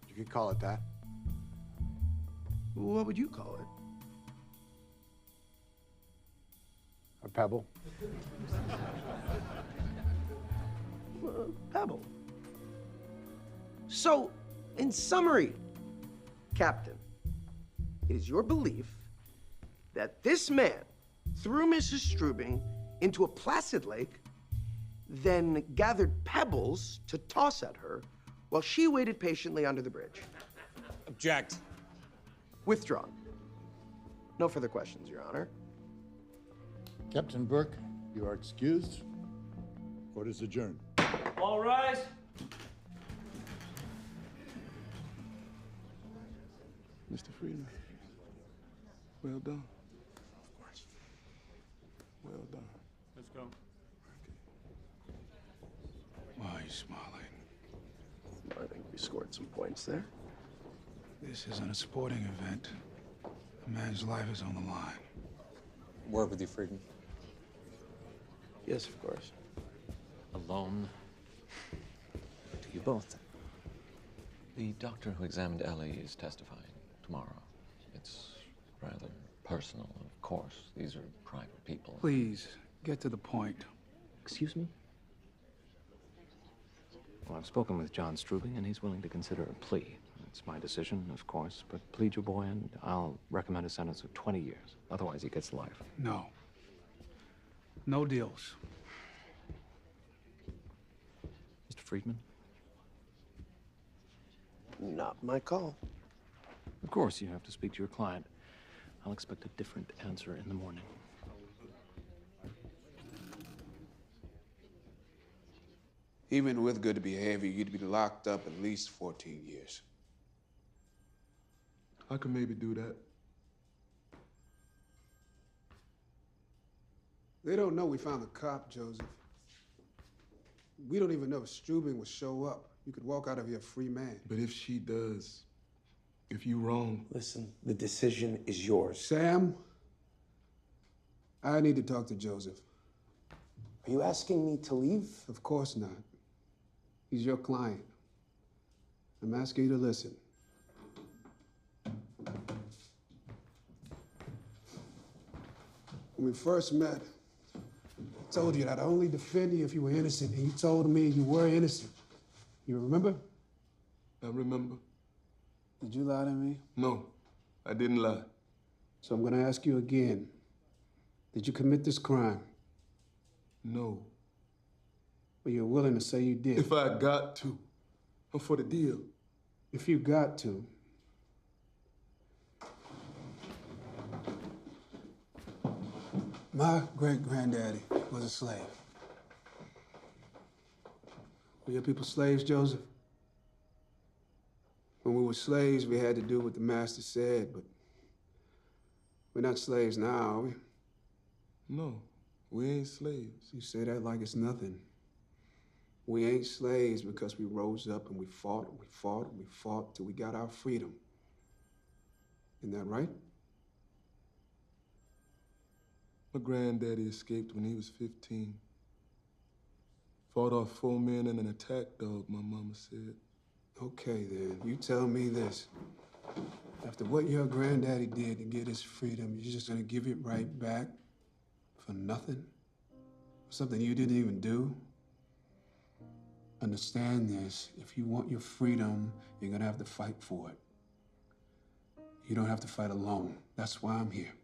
You could call it that. What would you call it? A pebble. Pebble. So, in summary, Captain, it is your belief that this man threw Mrs. Strubing into a placid lake, then gathered pebbles to toss at her while she waited patiently under the bridge. Object. Withdrawn. No further questions, Your Honor. Captain Burke, you are excused. Court is adjourned. All rise. Mr. Friedman, well done. Of course. Well done. Let's go. Why are you smiling? I think we scored some points there. This isn't a sporting event. A man's life is on the line. Word with you, Friedman. Yes, of course. Alone. To you both. The doctor who examined Ellie is testifying tomorrow. It's rather personal, of course. These are private people. Please, get to the point. Excuse me? Well, I've spoken with John Strubing, and he's willing to consider a plea. It's my decision, of course, but plead your boy, and I'll recommend a sentence of 20 years. Otherwise, he gets life. No. No deals. Mr. Friedman? Not my call. Of course, you have to speak to your client. I'll expect a different answer in the morning. Even with good behavior, you'd be locked up at least 14 years. I could maybe do that. They don't know we found the cop, Joseph. We don't even know if Strubing will show up. You could walk out of here a free man. But if she does, if you wrong. Listen, the decision is yours. Sam, I need to talk to Joseph. Are you asking me to leave? Of course not. He's your client. I'm asking you to listen. When we first met, I told you that I'd only defend you if you were innocent, and you told me you were innocent. You remember? I remember. Did you lie to me? No, I didn't lie. So I'm gonna ask you again. Did you commit this crime? No. But you're willing to say you did? If I got to. I'm for the deal. If you got to. My great-granddaddy was a slave. Were your people slaves, Joseph? When we were slaves, we had to do what the master said, but we're not slaves now, are we? No, we ain't slaves. You say that like it's nothing. We ain't slaves because we rose up and we fought and we fought and we fought till we got our freedom. Isn't that right? My granddaddy escaped when he was 15. Fought off 4 men and an attack dog, my mama said. Okay, then. You tell me this. After what your granddaddy did to get his freedom, you're just gonna give it right back for nothing? Something you didn't even do? Understand this. If you want your freedom, you're gonna have to fight for it. You don't have to fight alone. That's why I'm here.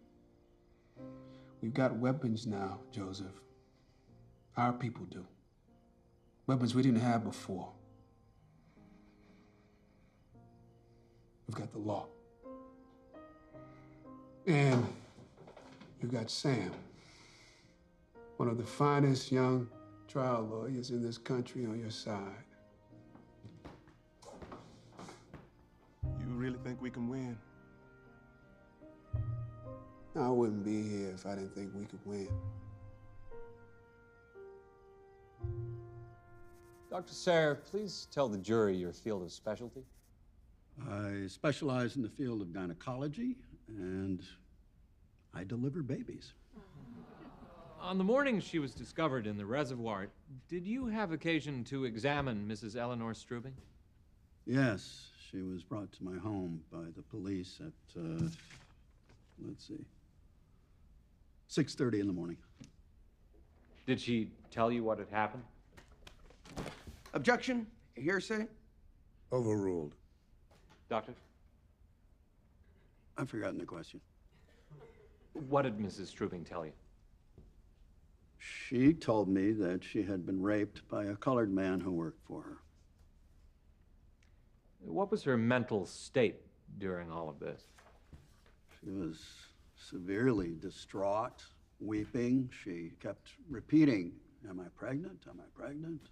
We've got weapons now, Joseph. Our people do. Weapons we didn't have before. We've got the law. And you've got Sam, one of the finest young trial lawyers in this country on your side. You really think we can win? I wouldn't be here if I didn't think we could win. Dr. Sayre, please tell the jury your field of specialty. I specialize in the field of gynecology, and I deliver babies. On the morning she was discovered in the reservoir, did you have occasion to examine Mrs. Eleanor Strubing? Yes, she was brought to my home by the police at, let's see, 6:30 in the morning. Did she tell you what had happened? Objection? Hearsay? Overruled. Doctor? I've forgotten the question. What did Mrs. Strubing tell you? She told me that she had been raped by a colored man who worked for her. What was her mental state during all of this? She was severely distraught, weeping. She kept repeating, "Am I pregnant? Am I pregnant?"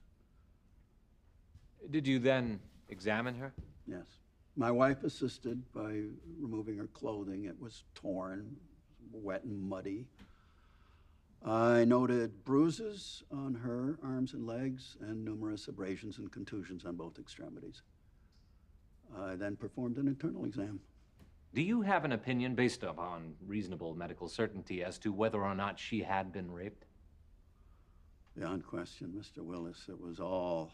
Did you then examine her? Yes. My wife assisted by removing her clothing. It was torn, wet and muddy. I noted bruises on her arms and legs and numerous abrasions and contusions on both extremities. I then performed an internal exam. Do you have an opinion based upon reasonable medical certainty as to whether or not she had been raped? Beyond question, Mr. Willis, it was all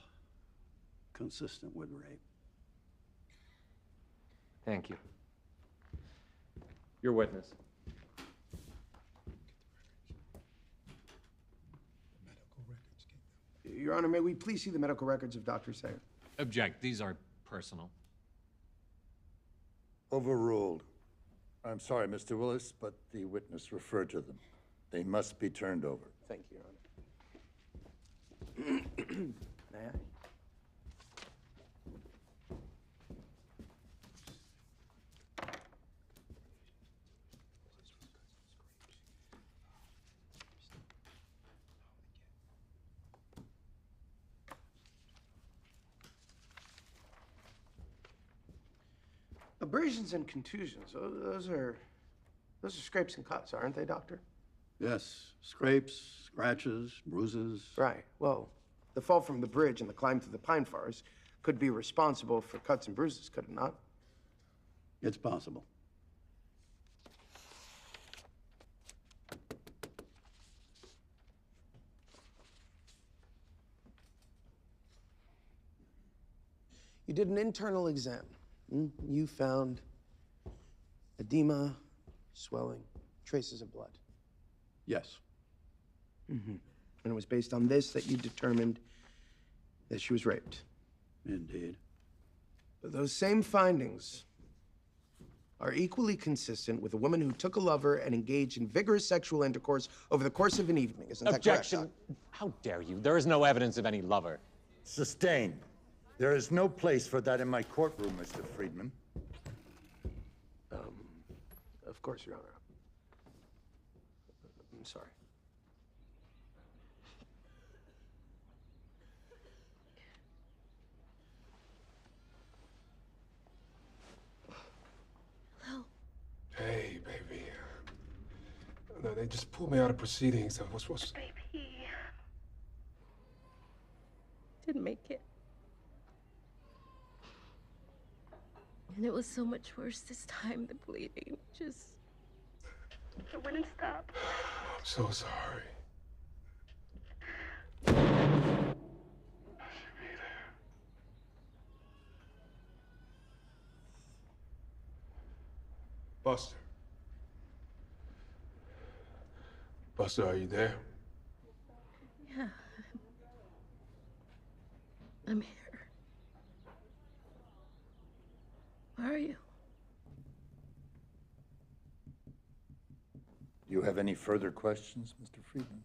consistent with rape. Thank you. Your witness. Your Honor, may we please see the medical records of Dr. Sayer? Object. These are personal. Overruled. I'm sorry, Mr. Willis, but the witness referred to them. They must be turned over. Thank you, Your Honor. May I? Abrasions and contusions, those are scrapes and cuts, aren't they, Doctor? Yes, scrapes, scratches, bruises. Right. Well, the fall from the bridge and the climb through the pine forest could be responsible for cuts and bruises, could it not? It's possible. You did an internal exam. You found edema, swelling, traces of blood. Yes. Mm-hmm. And it was based on this that you determined that she was raped. Indeed. But those same findings are equally consistent with a woman who took a lover and engaged in vigorous sexual intercourse over the course of an evening. Isn't that correct? Objection. How dare you? There is no evidence of any lover. Sustained. There is no place for that in my courtroom, Mr. Friedman. Of course, Your Honor. I'm sorry. Hello. Hey, baby. No, they just pulled me out of proceedings. What's... Baby. Didn't make it. And it was so much worse this time, the bleeding. Just... It wouldn't stop. I'm so sorry. Buster. Buster, are you there? Yeah. I'm here. Where are you? Do you have any further questions, Mr. Friedman?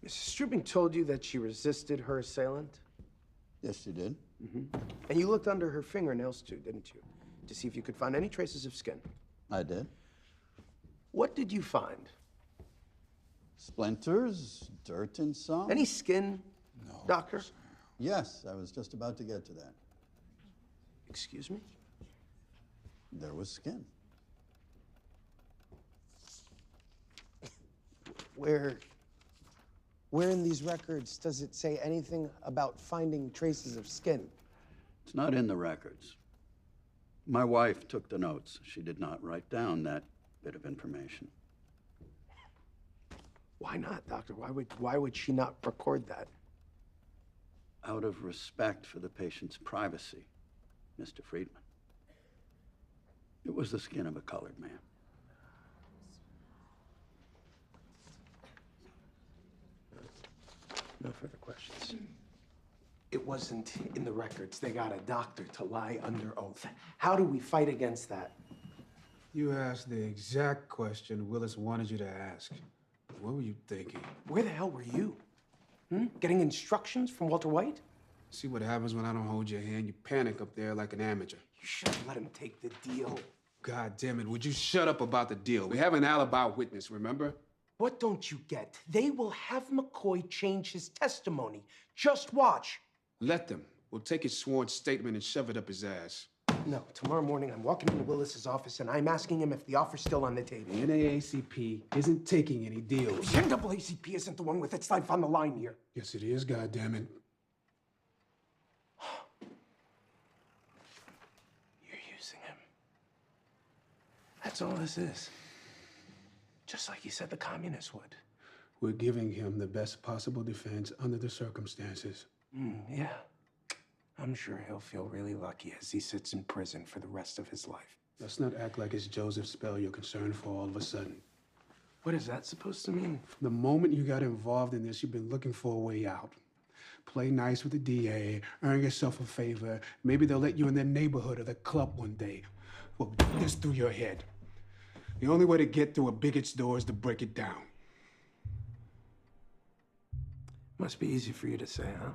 Mrs. Strubing told you that she resisted her assailant? Yes, she did. Mm-hmm. And you looked under her fingernails too, didn't you? To see if you could find any traces of skin. I did. What did you find? Splinters, dirt and some. Any skin, Doctor? Yes, I was just about to get to that. Excuse me? There was skin. Where in these records does it say anything about finding traces of skin? It's not in the records. My wife took the notes. She did not write down that bit of information. Why not, Doctor? Why would she not record that? Out of respect for the patient's privacy, Mr. Friedman. It was the skin of a colored man. No further questions. It wasn't in the records. They got a doctor to lie under oath. How do we fight against that? You asked the exact question Willis wanted you to ask. What were you thinking? Where the hell were you? Getting instructions from Walter White? See what happens when I don't hold your hand? You panic up there like an amateur. You should have let him take the deal. God damn it, would you shut up about the deal? We have an alibi witness, remember? What don't you get? They will have McCoy change his testimony. Just watch. Let them. We'll take his sworn statement and shove it up his ass. No, tomorrow morning I'm walking into Willis's office and I'm asking him if the offer's still on the table. The NAACP isn't taking any deals. The NAACP isn't the one with its life on the line here. Yes, it is, goddammit. You're using him. That's all this is. Just like you said the communists would. We're giving him the best possible defense under the circumstances. Yeah. I'm sure he'll feel really lucky as he sits in prison for the rest of his life. Let's not act like it's Joseph Spell you're concerned for all of a sudden. What is that supposed to mean? From the moment you got involved in this, you've been looking for a way out. Play nice with the DA, earn yourself a favor. Maybe they'll let you in their neighborhood or the club one day. Well, get this through your head. The only way to get through a bigot's door is to break it down. Must be easy for you to say, huh?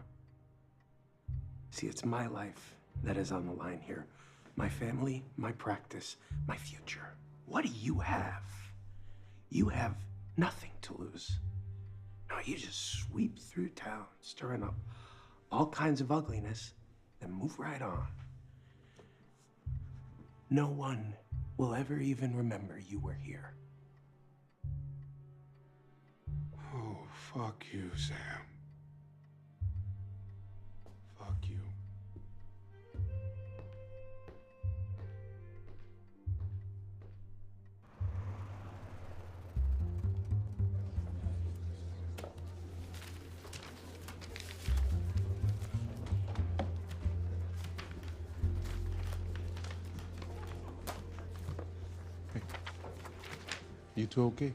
See, it's my life that is on the line here. My family, my practice, my future. What do you have? You have nothing to lose. No, you just sweep through town, stirring up all kinds of ugliness, then move right on. No one will ever even remember you were here. Oh, fuck you, Sam. Fuck you. You two okay?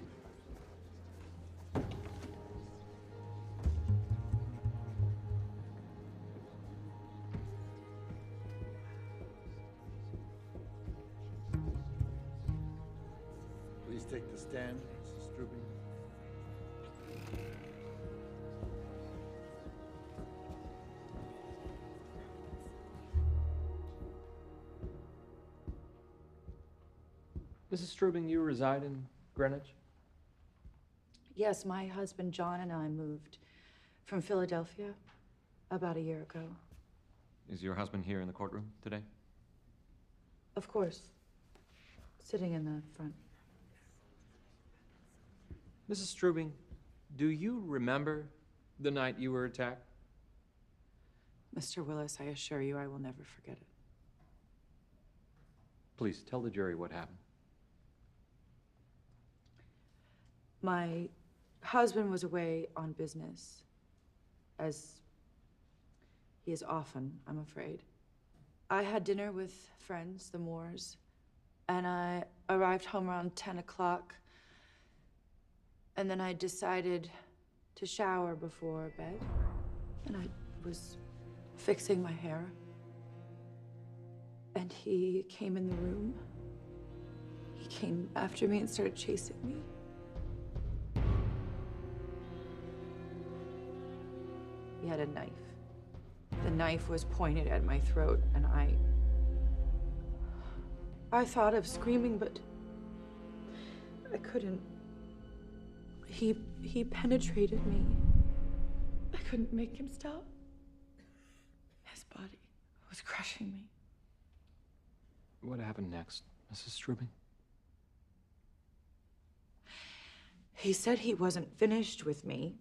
Please take the stand, Mrs. Strubing. Mrs. Strubing, you reside in Greenwich? Yes, my husband John and I moved from Philadelphia about a year ago. Is your husband here in the courtroom today? Of course. Sitting in the front. Mrs. Strubing, do you remember the night you were attacked? Mr. Willis, I assure you I will never forget it. Please tell the jury what happened. My husband was away on business, as he is often, I'm afraid. I had dinner with friends, the Moores, and I arrived home around 10 o'clock. And then I decided to shower before bed. And I was fixing my hair. And he came in the room. He came after me and started chasing me. He had a knife. The knife was pointed at my throat, and I thought of screaming, but I couldn't. He penetrated me. I couldn't make him stop. His body was crushing me. What happened next, Mrs. Strubing? He said he wasn't finished with me.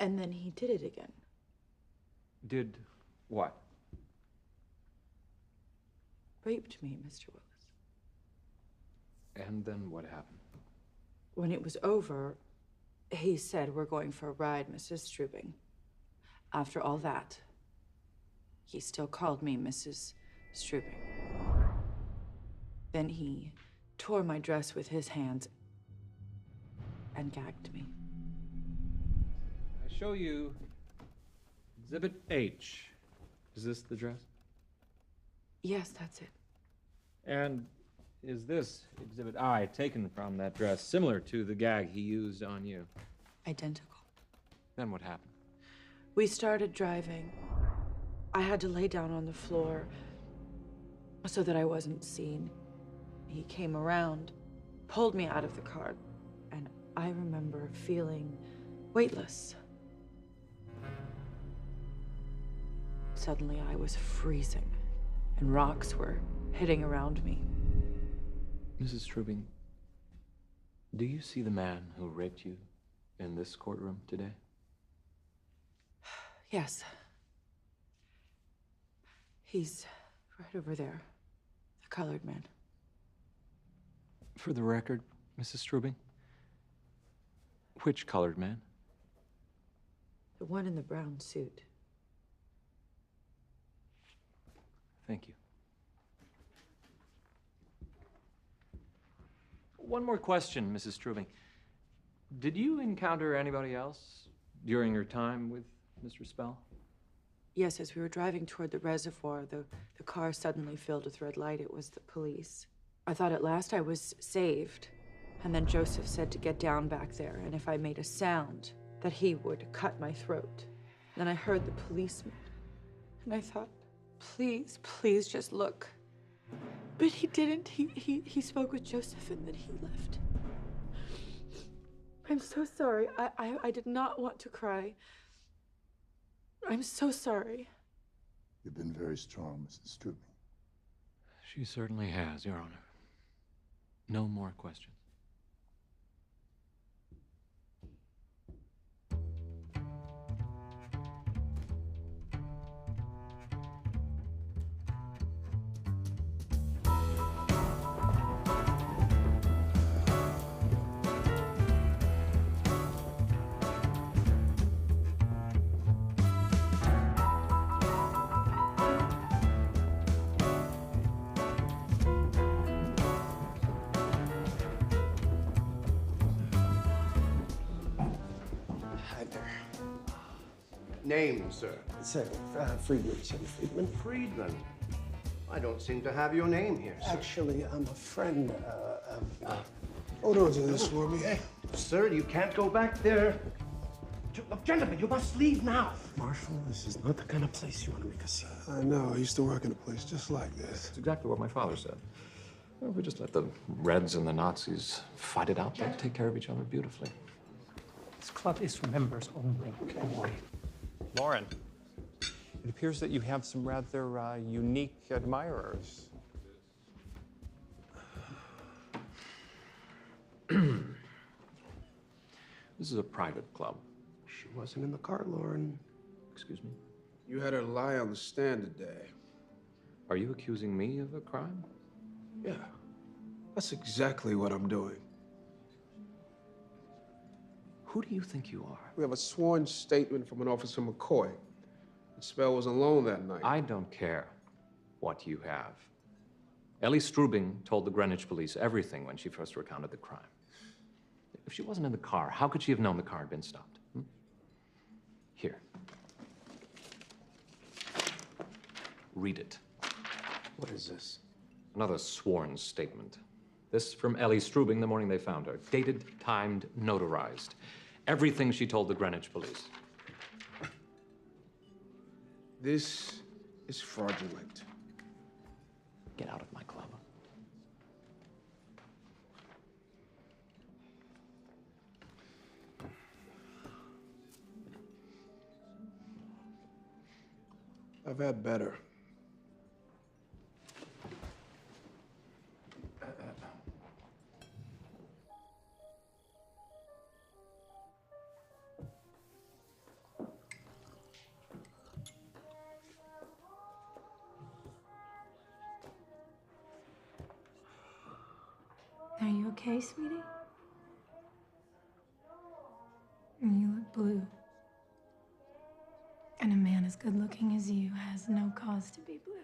And then he did it again. Did what? Raped me, Mr. Willis. And then what happened? When it was over, he said, "We're going for a ride, Mrs. Strubing." After all that, he still called me Mrs. Strubing. Then he tore my dress with his hands and gagged me. I show you Exhibit H. Is this the dress? Yes, that's it. And is this Exhibit I taken from that dress similar to the gag he used on you? Identical. Then what happened? We started driving. I had to lay down on the floor so that I wasn't seen. He came around, pulled me out of the car, and I remember feeling weightless. Suddenly I was freezing, and rocks were hitting around me. Mrs. Strubing, do you see the man who raped you in this courtroom today? Yes. He's right over there, the colored man. For the record, Mrs. Strubing, which colored man? The one in the brown suit. Thank you. One more question, Mrs. Strubing. Did you encounter anybody else during your time with Mr. Spell? Yes, as we were driving toward the reservoir, the car suddenly filled with red light. It was the police. I thought at last I was saved. And then Joseph said to get down back there, and if I made a sound, that he would cut my throat. Then I heard the policeman, and I thought, please, please just look. But he didn't. He spoke with Joseph, and then he left. I'm so sorry. I did not want to cry. I'm so sorry. You've been very strong, Mrs. Strubing. She certainly has, Your Honor. No more questions. Name, sir? Sir, Friedman, Sir Friedman. Friedman. I don't seem to have your name here, sir. Actually, I'm a friend of... Hold on to this for me. Hey, sir, you can't go back there. Look, gentlemen, you must leave now. Marshal, this is not the kind of place you want to make a scene. I know. I used to work in a place just like this. That's exactly what my father said. Well, if we just let the Reds and the Nazis fight it out, they'll take care of each other beautifully. This club is for members only. Okay, boy. Lauren, it appears that you have some rather unique admirers. This is a private club. She wasn't in the car, Lauren. Excuse me? You had her lie on the stand today. Are you accusing me of a crime? Yeah, that's exactly what I'm doing. Who do you think you are? We have a sworn statement from an officer McCoy. The Spell was alone that night. I don't care what you have. Ellie Strubing told the Greenwich police everything when she first recounted the crime. If she wasn't in the car, how could she have known the car had been stopped? Here. Read it. What is this? Another sworn statement. This from Ellie Strubing the morning they found her. Dated, timed, notarized. Everything she told the Greenwich police. This is fraudulent. Get out of my club. I've had better. Are you okay, sweetie? You look blue. And a man as good looking as you has no cause to be blue.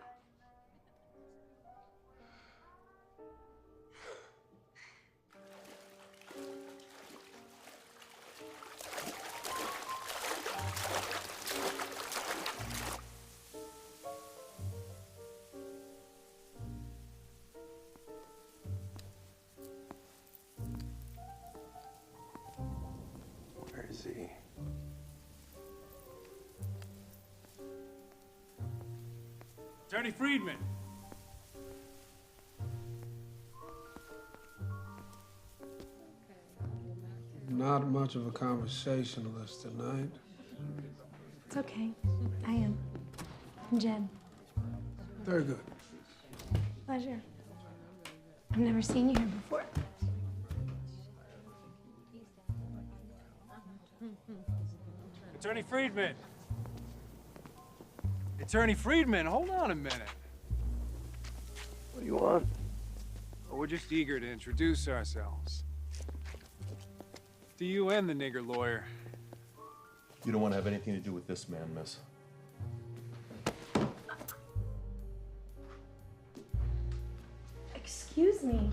see. Attorney Friedman. Not much of a conversationalist tonight. It's okay. I am. I'm Jen. Very good. Pleasure. I've never seen you here before. Attorney Friedman. Attorney Friedman, hold on a minute. What do you want? Oh, we're just eager to introduce ourselves. To you and the nigger lawyer. You don't want to have anything to do with this man, miss. Excuse me.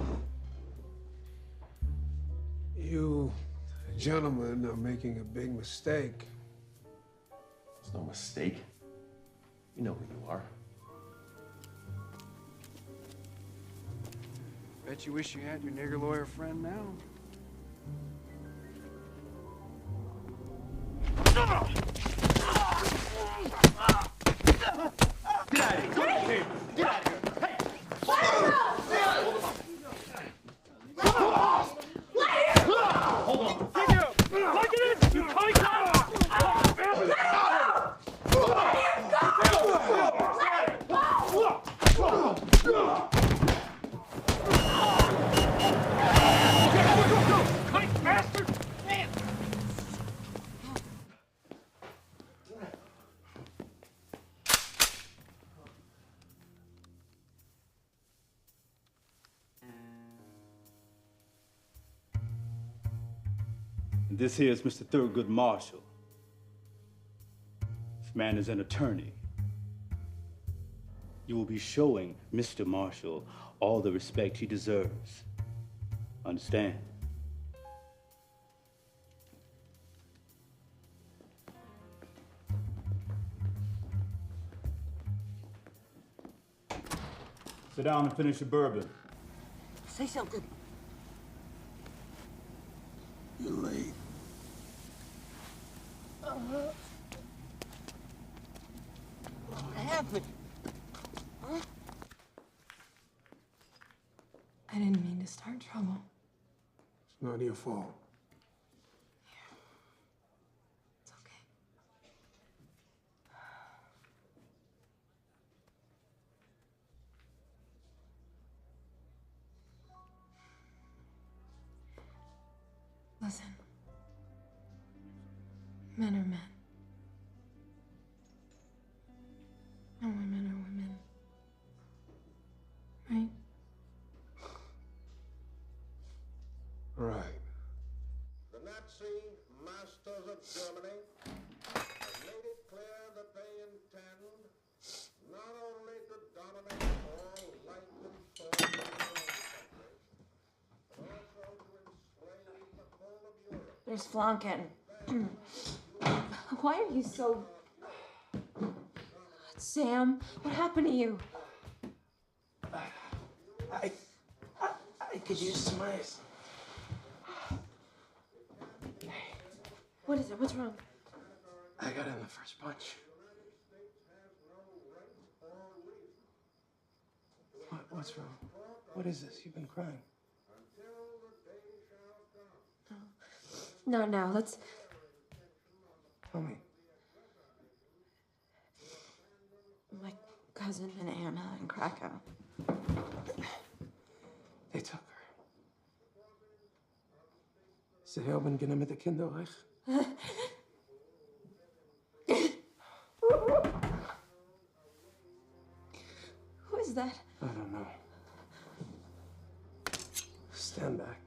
You gentlemen are making a big mistake. It's no mistake. You know who you are. Bet you wish you had your nigger lawyer friend now. Get out of here! Hey! Get out of here! Hey! Hold on! Look at it! You can't This here is Mr. Thurgood Marshall. This man is an attorney. You will be showing Mr. Marshall all the respect he deserves. Understand? Sit down and finish your bourbon. Say something. You're late. What happened? Huh? I didn't mean to start trouble. It's not your fault. It's okay. Listen. Men are men. And women are women. Right? Right. The Nazi masters of Germany have made it clear that they intend not only to dominate all life and thought in their own country, but also to enslave the whole of Europe. There's Flonken. Why are you so... Sam, what happened to you? I could use some ice. What is it? What's wrong? I got in the first punch. What's wrong? What is this? You've been crying. No, now, let's... Tell me. My cousin and Anna in Krakow. They took her. Sie haben genommen die Kinderreich. Who is that? I don't know. Stand back.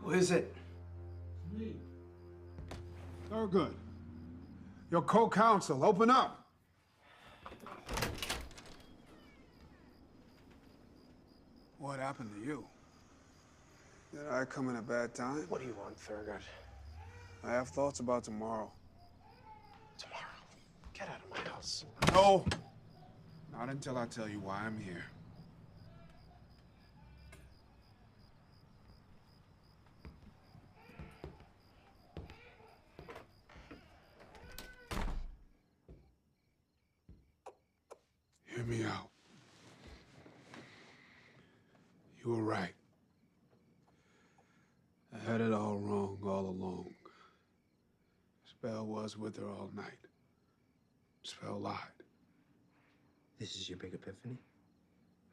Who is it? Me. Thurgood. Your co-counsel, open up. What happened to you? Did I come in a bad time? What do you want, Thurgood? I have thoughts about tomorrow. Tomorrow? Get out of my house. No! Not until I tell you why I'm here. Hear me out. You were right. I had it all wrong all along. Spell was with her all night. Spell lied. This is your big epiphany?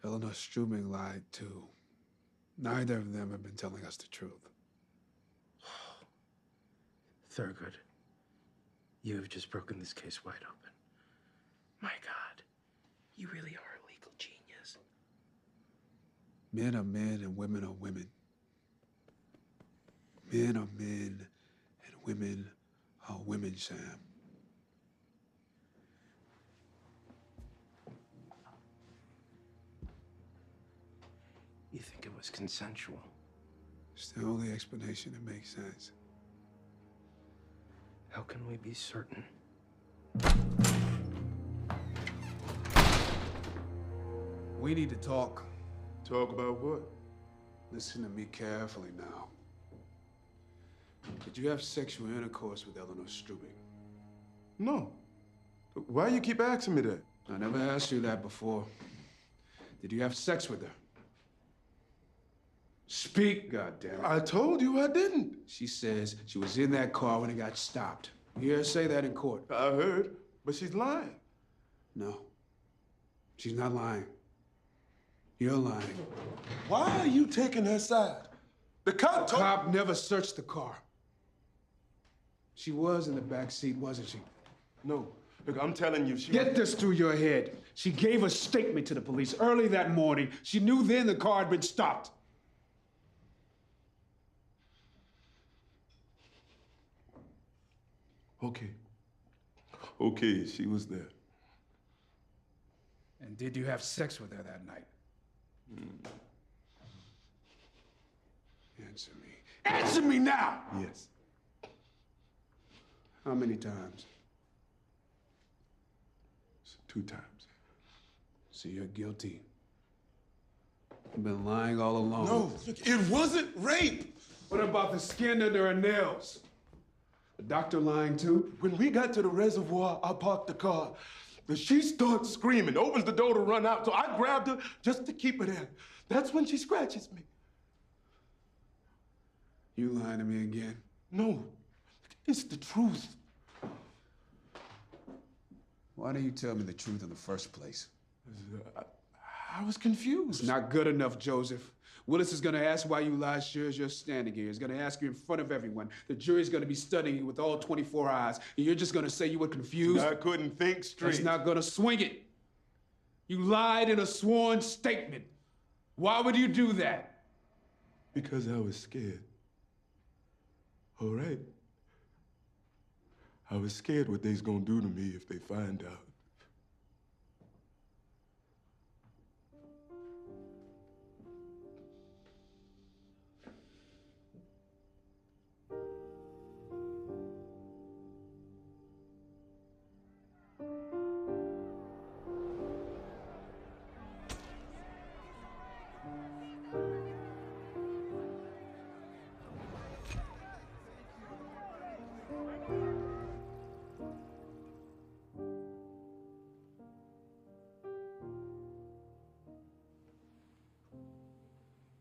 Eleanor Strubing lied too. Neither of them have been telling us the truth. Thurgood, you have just broken this case wide open. My God, you really are a legal genius. Men are men and women are women. Men are men and women are women, Sam. You think it was consensual? It's the only explanation that makes sense. How can we be certain? We need to talk. Talk about what? Listen to me carefully now. Did you have sexual intercourse with Eleanor Strubing? No. Why you keep asking me that? I never asked you that before. Did you have sex with her? Speak, goddammit. I told you I didn't. She says she was in that car when it got stopped. You hear her say that in court? I heard, but she's lying. No. She's not lying. You're lying. Why are you taking her side? The cop never searched the car. She was in the back seat, wasn't she? No. Look, I'm telling you, she... Get this through your head. She gave a statement to the police early that morning. She knew then the car had been stopped. Okay. Okay, she was there. And did you have sex with her that night? Answer me. Answer me now! Yes. How many times? 2 times. So you're guilty. You've been lying all along. No, look, it wasn't rape. What about the skin under her nails? The doctor lying too? When we got to the reservoir, I parked the car. She starts screaming, opens the door to run out, so I grabbed her just to keep her there. That's when she scratches me. You lying to me again? No, it's the truth. Why didn't you tell me the truth in the first place? I was confused. It's not good enough, Joseph. Willis is gonna ask why you lied sure as you're standing here. He's gonna ask you in front of everyone. The jury's gonna be studying you with all 24 eyes, and you're just gonna say you were confused? I couldn't think straight. That's not gonna swing it. You lied in a sworn statement. Why would you do that? Because I was scared. All right. I was scared what they's gonna do to me if they find out.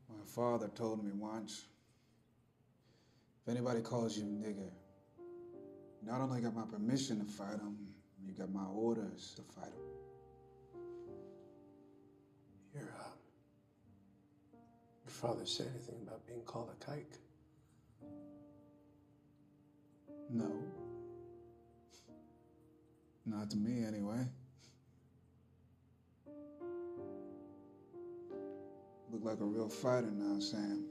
My father told me once, if anybody calls you nigger, you not only got my permission to fight them, you got my orders to fight them. Your father say anything about being called a kike? No. Not to me, anyway. Look like a real fighter now, Sam.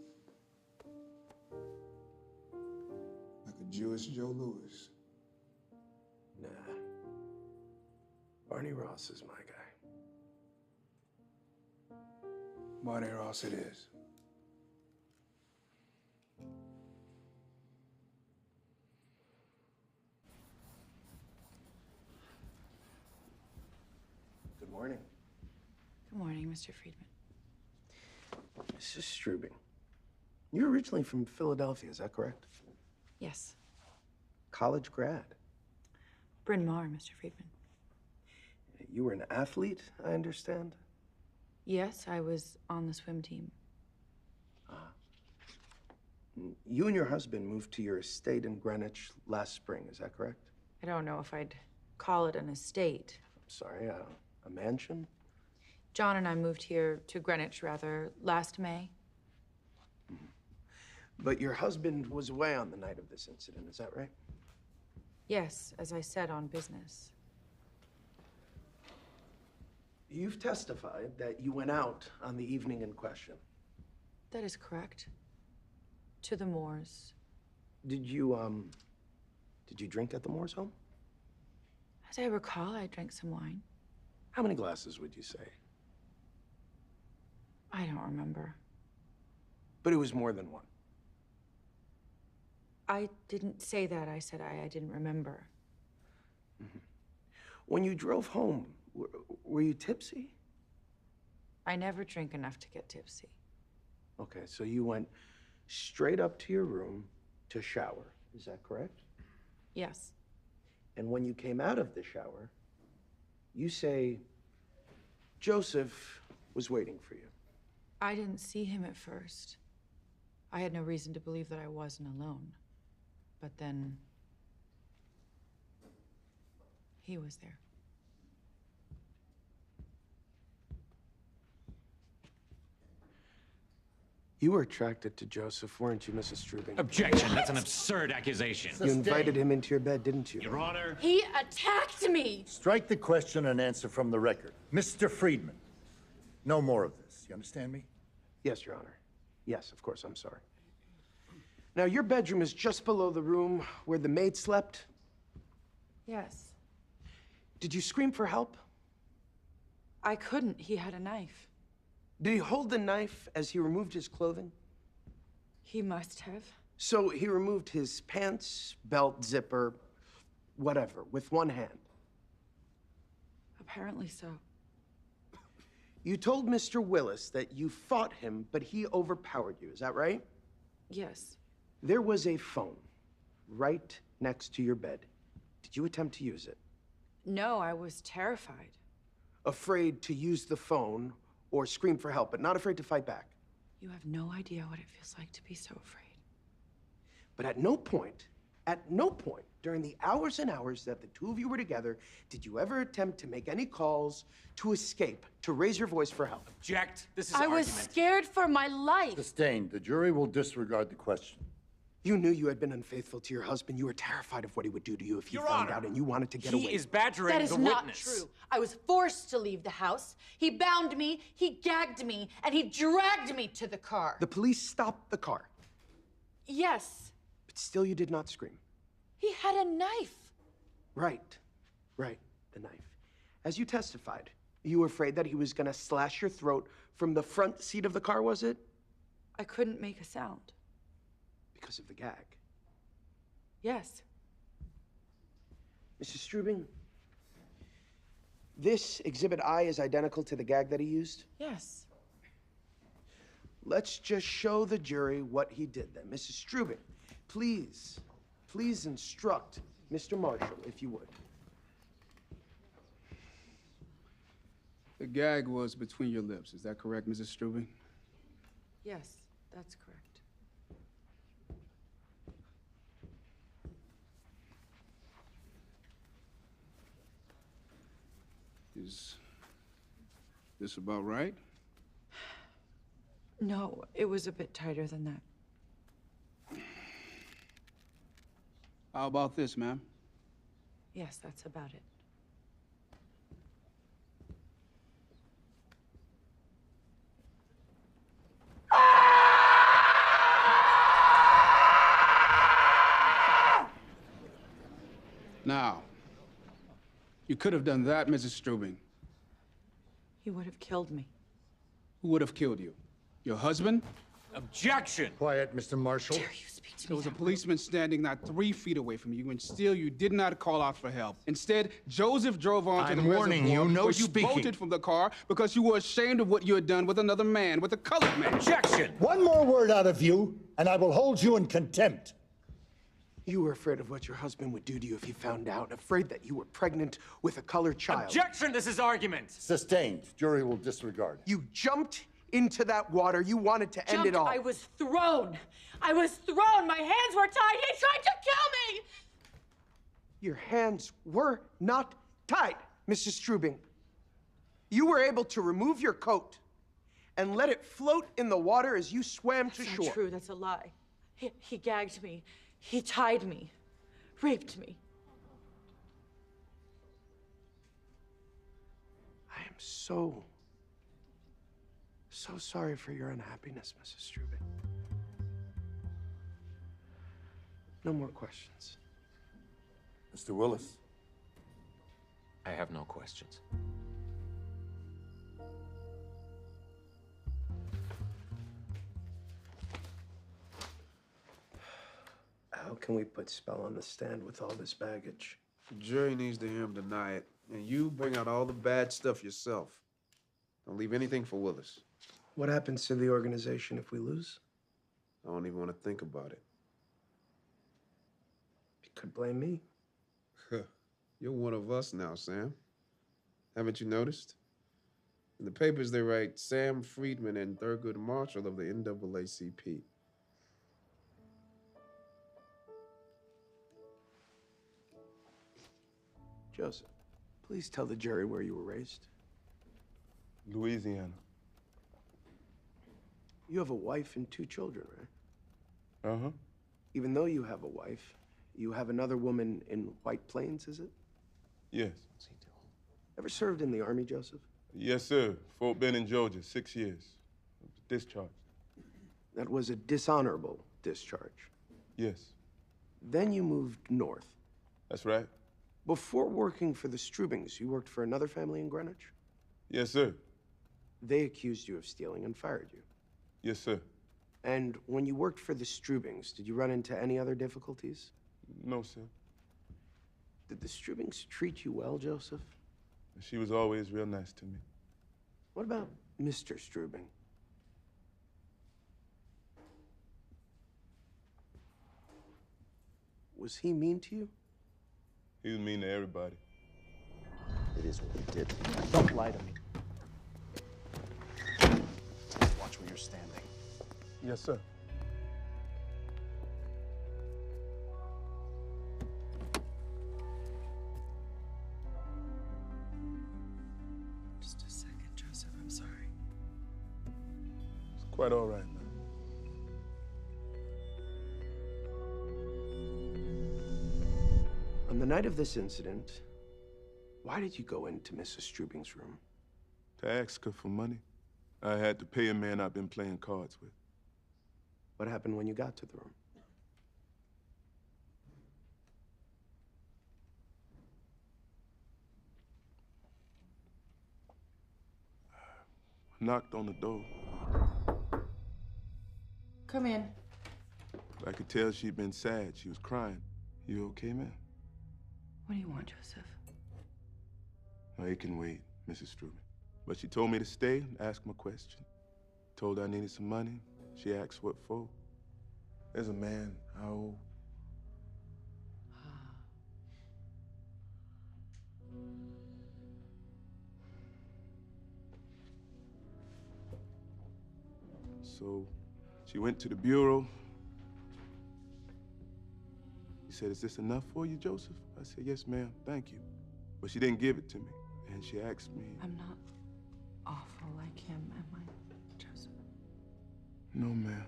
Like a Jewish Joe Louis. Nah. Barney Ross is my guy. Barney Ross it is. morning. Good morning, Mr. Friedman. Mrs. Strubing, you're originally from Philadelphia, is that correct? Yes. College grad. Bryn Mawr, Mr. Friedman. You were an athlete, I understand? Yes, I was on the swim team. You and your husband moved to your estate in Greenwich last spring, is that correct? I don't know if I'd call it an estate. I'm sorry, a mansion? John and I moved here to Greenwich, rather, last May. But your husband was away on the night of this incident, is that right? Yes, as I said, on business. You've testified that you went out on the evening in question. That is correct. To the Moors. Did you drink at the Moores' home? As I recall, I drank some wine. How many glasses would you say? I don't remember. But it was more than one. I didn't say that. I said I didn't remember. When you drove home, were you tipsy? I never drink enough to get tipsy. Okay, so you went straight up to your room to shower. Is that correct? Yes. And when you came out of the shower, you say Joseph was waiting for you. I didn't see him at first. I had no reason to believe that I wasn't alone. But then he was there. You were attracted to Joseph, weren't you, Mrs. Strubing? Objection! That's an absurd accusation. You invited him into your bed, didn't you? Your Honor. He attacked me! Strike the question and answer from the record. Mr. Friedman, no more of this. You understand me? Yes, Your Honor. Yes, of course, I'm sorry. Now, your bedroom is just below the room where the maid slept. Yes. Did you scream for help? I couldn't. He had a knife. Did he hold the knife as he removed his clothing? He must have. So he removed his pants, belt, zipper, whatever, with one hand. Apparently so. You told Mr. Willis that you fought him, but he overpowered you. Is that right? Yes. There was a phone right next to your bed. Did you attempt to use it? No, I was terrified. Afraid to use the phone or scream for help, but not afraid to fight back. You have no idea what it feels like to be so afraid. But at no point during the hours and hours that the two of you were together, did you ever attempt to make any calls to escape, to raise your voice for help? Object. This is I argument. was scared for my life. Sustained. The jury will disregard the question. You knew you had been unfaithful to your husband. You were terrified of what he would do to you if he found out, and you wanted to get away. He is badgering That is the not witness. true. I was forced to leave the house. He bound me, he gagged me, and he dragged me to the car. The police stopped the car, Yes, but still you did not scream. he had a knife. Right, the knife. As you testified, you were afraid that he was gonna slash your throat from the front seat of the car, was it? I couldn't make a sound. Because of the gag. Yes. Mrs. Strubing, this Exhibit I is identical to the gag that he used? Yes. Let's just show the jury what he did then. Mrs. Strubing, please instruct Mr. Marshall, if you would. The gag was between your lips. Is that correct, Mrs. Strubing? Yes, that's correct. Is this about right? No, it was a bit tighter than that. How about this, ma'am? Yes, that's about it. Now, you could have done that, Mrs. Strubing. He would have killed me. Who would have killed you? Your husband? Objection! Quiet, Mr. Marshall. There was a policeman standing not 3 feet away from you, and still you did not call out for help. Instead, Joseph drove on to the I'm warning reservoir you, no where you speaking. bolted from the car because you were ashamed of what you had done with another man, with a colored man. Objection! One more word out of you, and I will hold you in contempt. You were afraid of what your husband would do to you if he found out, afraid that you were pregnant with a colored child. Objection! This is argument! Sustained. Jury will disregard. You jumped into that water. You wanted to end it all. I was thrown. I was thrown. My hands were tied. He tried to kill me. Your hands were not tied, Mrs. Strubing. You were able to remove your coat and let it float in the water as you swam to shore. That's not true. That's a lie. He gagged me. He tied me. Raped me. I am so sorry for your unhappiness, Mrs. Strubing. No more questions. Mr. Willis. I have no questions. How can we put Spell on the stand with all this baggage? The jury needs to hear him deny it, and you bring out all the bad stuff yourself. Don't leave anything for Willis. What happens to the organization if we lose? I don't even want to think about it. You could blame me. You're one of us now, Sam. Haven't you noticed? In the papers, they write Sam Friedman and Thurgood Marshall of the NAACP. Joseph, please tell the jury where you were raised. Louisiana. You have a wife and 2 children, right? Uh-huh. Even though you have a wife, you have another woman in White Plains, is it? Yes. Ever served in the Army, Joseph? Yes, sir. Fort Benning, Georgia, 6 years. Discharged. That was a dishonorable discharge. Yes. Then you moved north. That's right. Before working for the Strubings, you worked for another family in Greenwich? Yes, sir. They accused you of stealing and fired you. Yes, sir. And when you worked for the Strubings, did you run into any other difficulties? No, sir. Did the Strubings treat you well, Joseph? She was always real nice to me. What about Mr. Strubing? Was he mean to you? He was mean to everybody. It is what he did. Don't lie to me. Watch where you're standing. Yes, sir. Just a second, Joseph. I'm sorry. It's quite all right, man. On the night of this incident, why did you go into Mrs. Strubing's room? To ask her for money. I had to pay a man I've been playing cards with. What happened when you got to the room? Knocked on the door. Come in. I could tell she'd been sad. She was crying. You okay, man? What do you want, Joseph? No, it can wait, Mrs. Strubing. But she told me to stay and ask my question. Told her I needed some money. She asked what for. There's a man. How old? So she went to the bureau. He said, "Is this enough for you, Joseph?" I said, "Yes, ma'am, thank you." But she didn't give it to me. And she asked me, I'm not awful like him, am I, Joseph? "No, ma'am."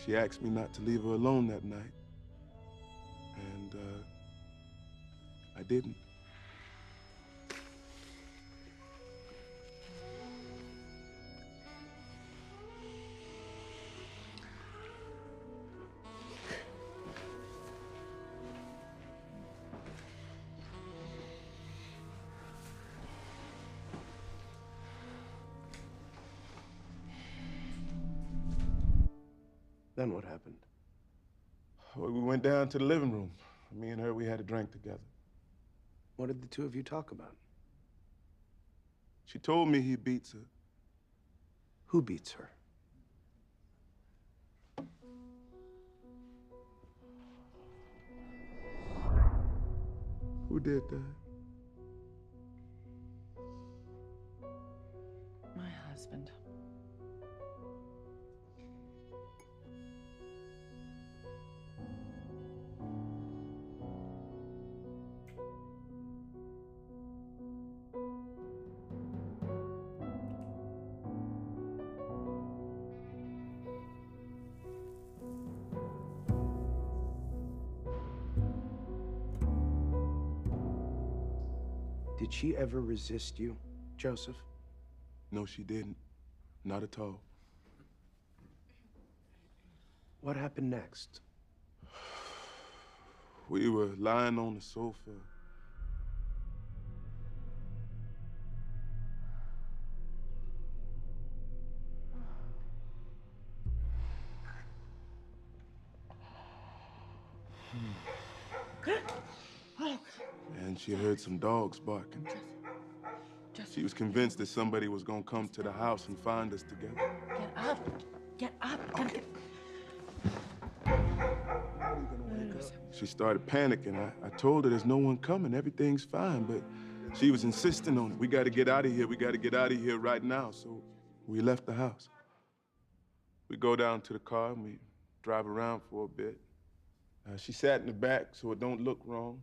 She asked me not to leave her alone that night. And, I didn't. Then what happened? Well, we went down to the living room. Me and her, we had a drink together. What did the two of you talk about? She told me he beats her. Who beats her? Who did that? My husband. Did she ever resist you, Joseph? No, she didn't. Not at all. What happened next? We were lying on the sofa. And she heard some dogs barking. She was convinced that somebody was gonna come to the house and find us together. Get up. Get up. Okay. She started panicking. I told her there's no one coming, everything's fine, but she was insisting on it. We gotta get out of here, we gotta get out of here right now. So we left the house. We go down to the car and we drive around for a bit. She sat in the back so it don't look wrong.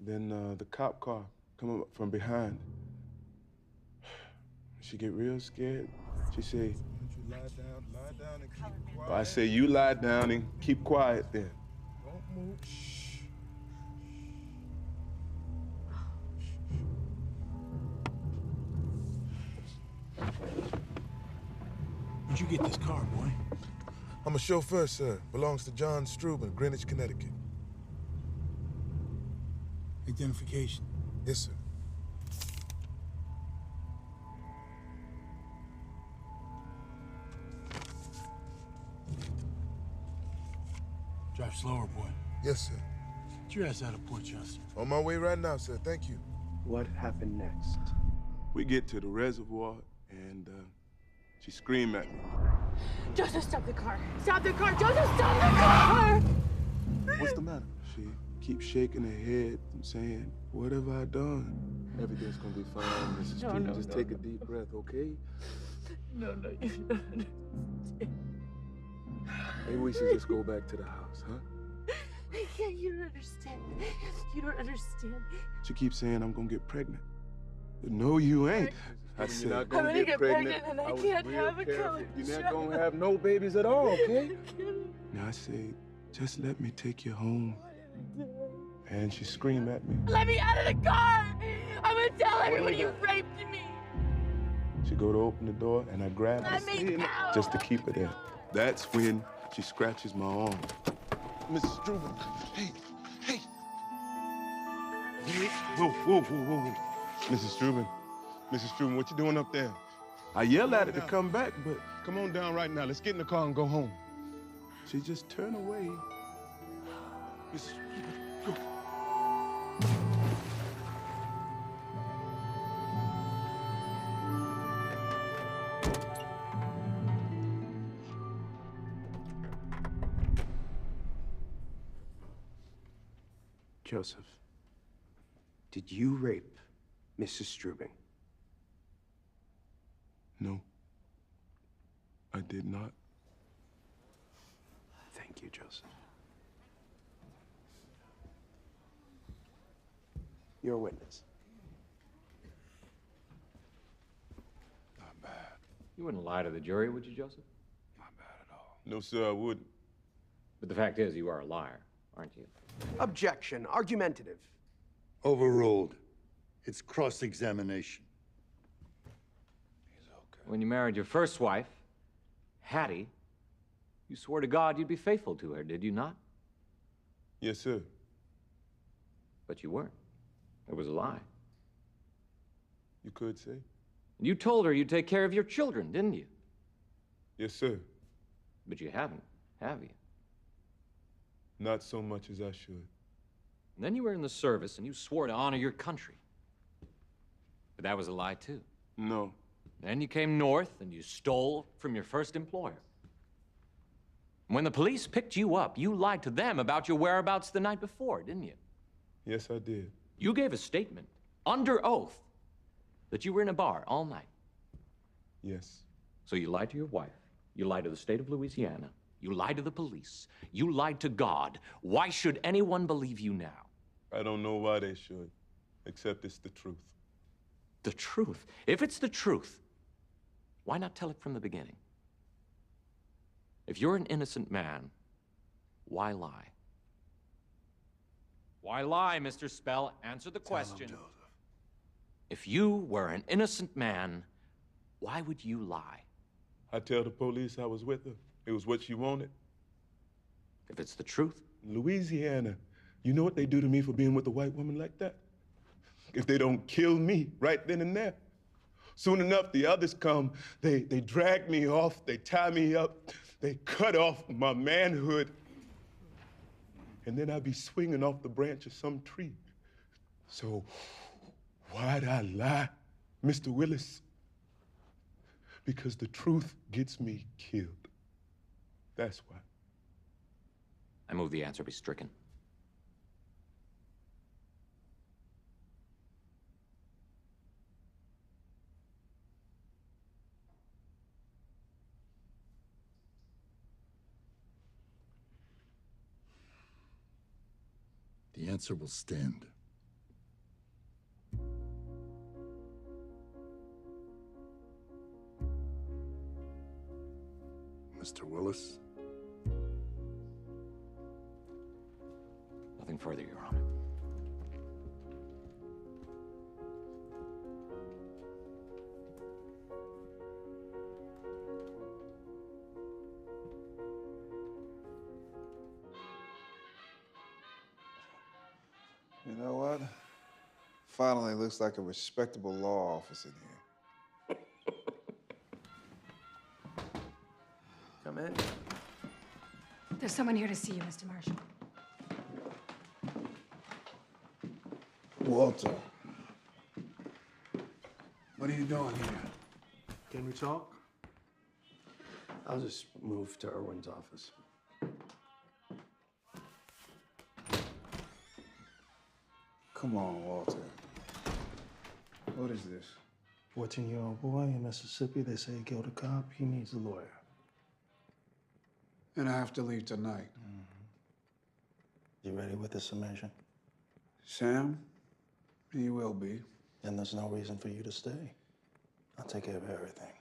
Then the cop car come up from behind. She get real scared. She say, lie down and keep quiet. I say, you lie down and keep quiet then. Don't move. Shh. Where'd you get this car, boy? I'm a chauffeur, sir. Belongs to John Struben, Greenwich, Connecticut. Identification? Yes, sir. Drive slower, boy. Yes, sir. Get your ass out of Port Chester. On my way right now, sir. Thank you. What happened next? We get to the reservoir, and she screamed at me. Joseph, stop the car! Stop the car! Joseph, stop the car! What's the matter? She keeps shaking her head and saying, what have I done? Everything's gonna be fine, Mrs. No, Street. no, Just no, take no. a deep breath, okay? No, you don't understand. Maybe we should just go back to the house, huh? Yeah, you don't understand. You don't understand. She keeps saying I'm gonna get pregnant. No, you ain't. I You're said, not gonna get pregnant and I was can't real have a careful. colored You're not child. gonna have no babies at all, okay? Now I say, just let me take you home. And she screamed at me. Let me out of the car! I'm gonna tell everyone you raped me! She go to open the door and I grab Let her me out! just to keep her there. That's when she scratches my arm. Mrs. Struben, hey. Whoa. Mrs. Struben, what you doing up there? I yell at her to come back, but come on down right now. Let's get in the car and go home. She just turned away. Mrs. Struben, go. Joseph, did you rape Mrs. Strubing? No, I did not. Thank you, Joseph. You're a witness. Not bad. You wouldn't lie to the jury, would you, Joseph? Not bad at all. No, sir, I wouldn't. But the fact is, you are a liar, aren't you? Objection. Argumentative. Overruled. It's cross-examination. When you married your first wife, Hattie, you swore to God you'd be faithful to her, did you not? Yes, sir. But you weren't. It was a lie. You could say. And you told her you'd take care of your children, didn't you? Yes, sir. But you haven't. have you? Not so much as I should. And then you were in the service and you swore to honor your country. But that was a lie, too. No. Then you came north and you stole from your first employer. When the police picked you up, you lied to them about your whereabouts the night before, didn't you? Yes, I did. You gave a statement, under oath, that you were in a bar all night. Yes. So you lied to your wife, you lied to the state of Louisiana, you lied to the police, you lied to God. Why should anyone believe you now? I don't know why they should, except it's the truth. The truth? If it's the truth, why not tell it from the beginning? If you're an innocent man, why lie? Why lie, Mr. Spell? Answer the question. If you were an innocent man, why would you lie? I tell the police I was with her. It was what she wanted. If it's the truth? Louisiana, you know what they do to me for being with a white woman like that? If they don't kill me right then and there. Soon enough, the others come, they drag me off, they tie me up, they cut off my manhood, and then I'd be swinging off the branch of some tree. So why'd I lie, Mr. Willis? Because the truth gets me killed. That's why. I move the answer be stricken. The answer will stand. Mr. Willis? Nothing further, Your Honor. You know what? Finally looks like a respectable law office in here. Come in. There's someone here to see you, Mr. Marshall. Walter. What are you doing here? Can we talk? I'll just move to Irwin's office. Come on, Walter. What is this? 14-year-old boy in Mississippi, they say he killed a cop. He needs a lawyer. And I have to leave tonight. You ready with the summation? Sam, you will be. Then there's no reason for you to stay. I'll take care of everything.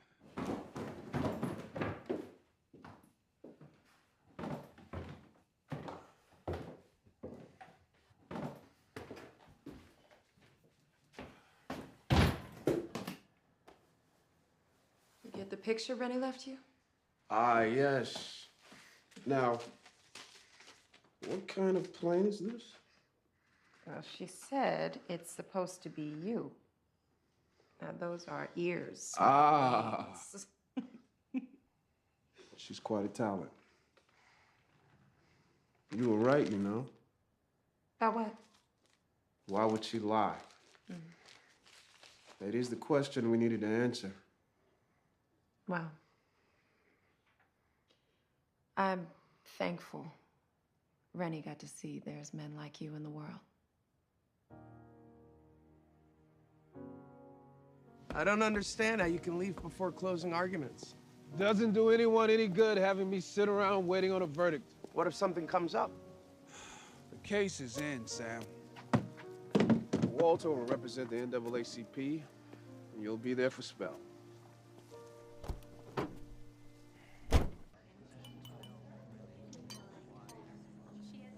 You get the picture Rennie left you? Ah, yes. Now, what kind of plane is this? Well, she said it's supposed to be you. Now, those are ears. Ah. She's quite a talent. You were right, you know. About what? Why would she lie? That is the question we needed to answer. Well, I'm thankful Rennie got to see there's men like you in the world. I don't understand how you can leave before closing arguments. Doesn't do anyone any good having me sit around waiting on a verdict. What if something comes up? The case is in, Sam. Walter will represent the NAACP, and you'll be there for Spell.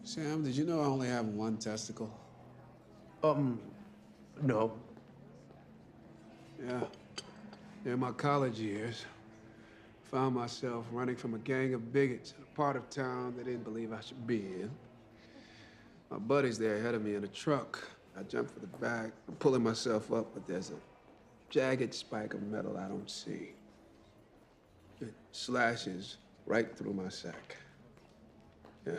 Sam, did you know I only have one testicle? No. Yeah. In my college years, found myself running from a gang of bigots in a part of town they didn't believe I should be in. My buddy's there ahead of me in a truck. I jump for the back, I'm pulling myself up, but there's a jagged spike of metal I don't see. It slashes right through my sack. Yeah.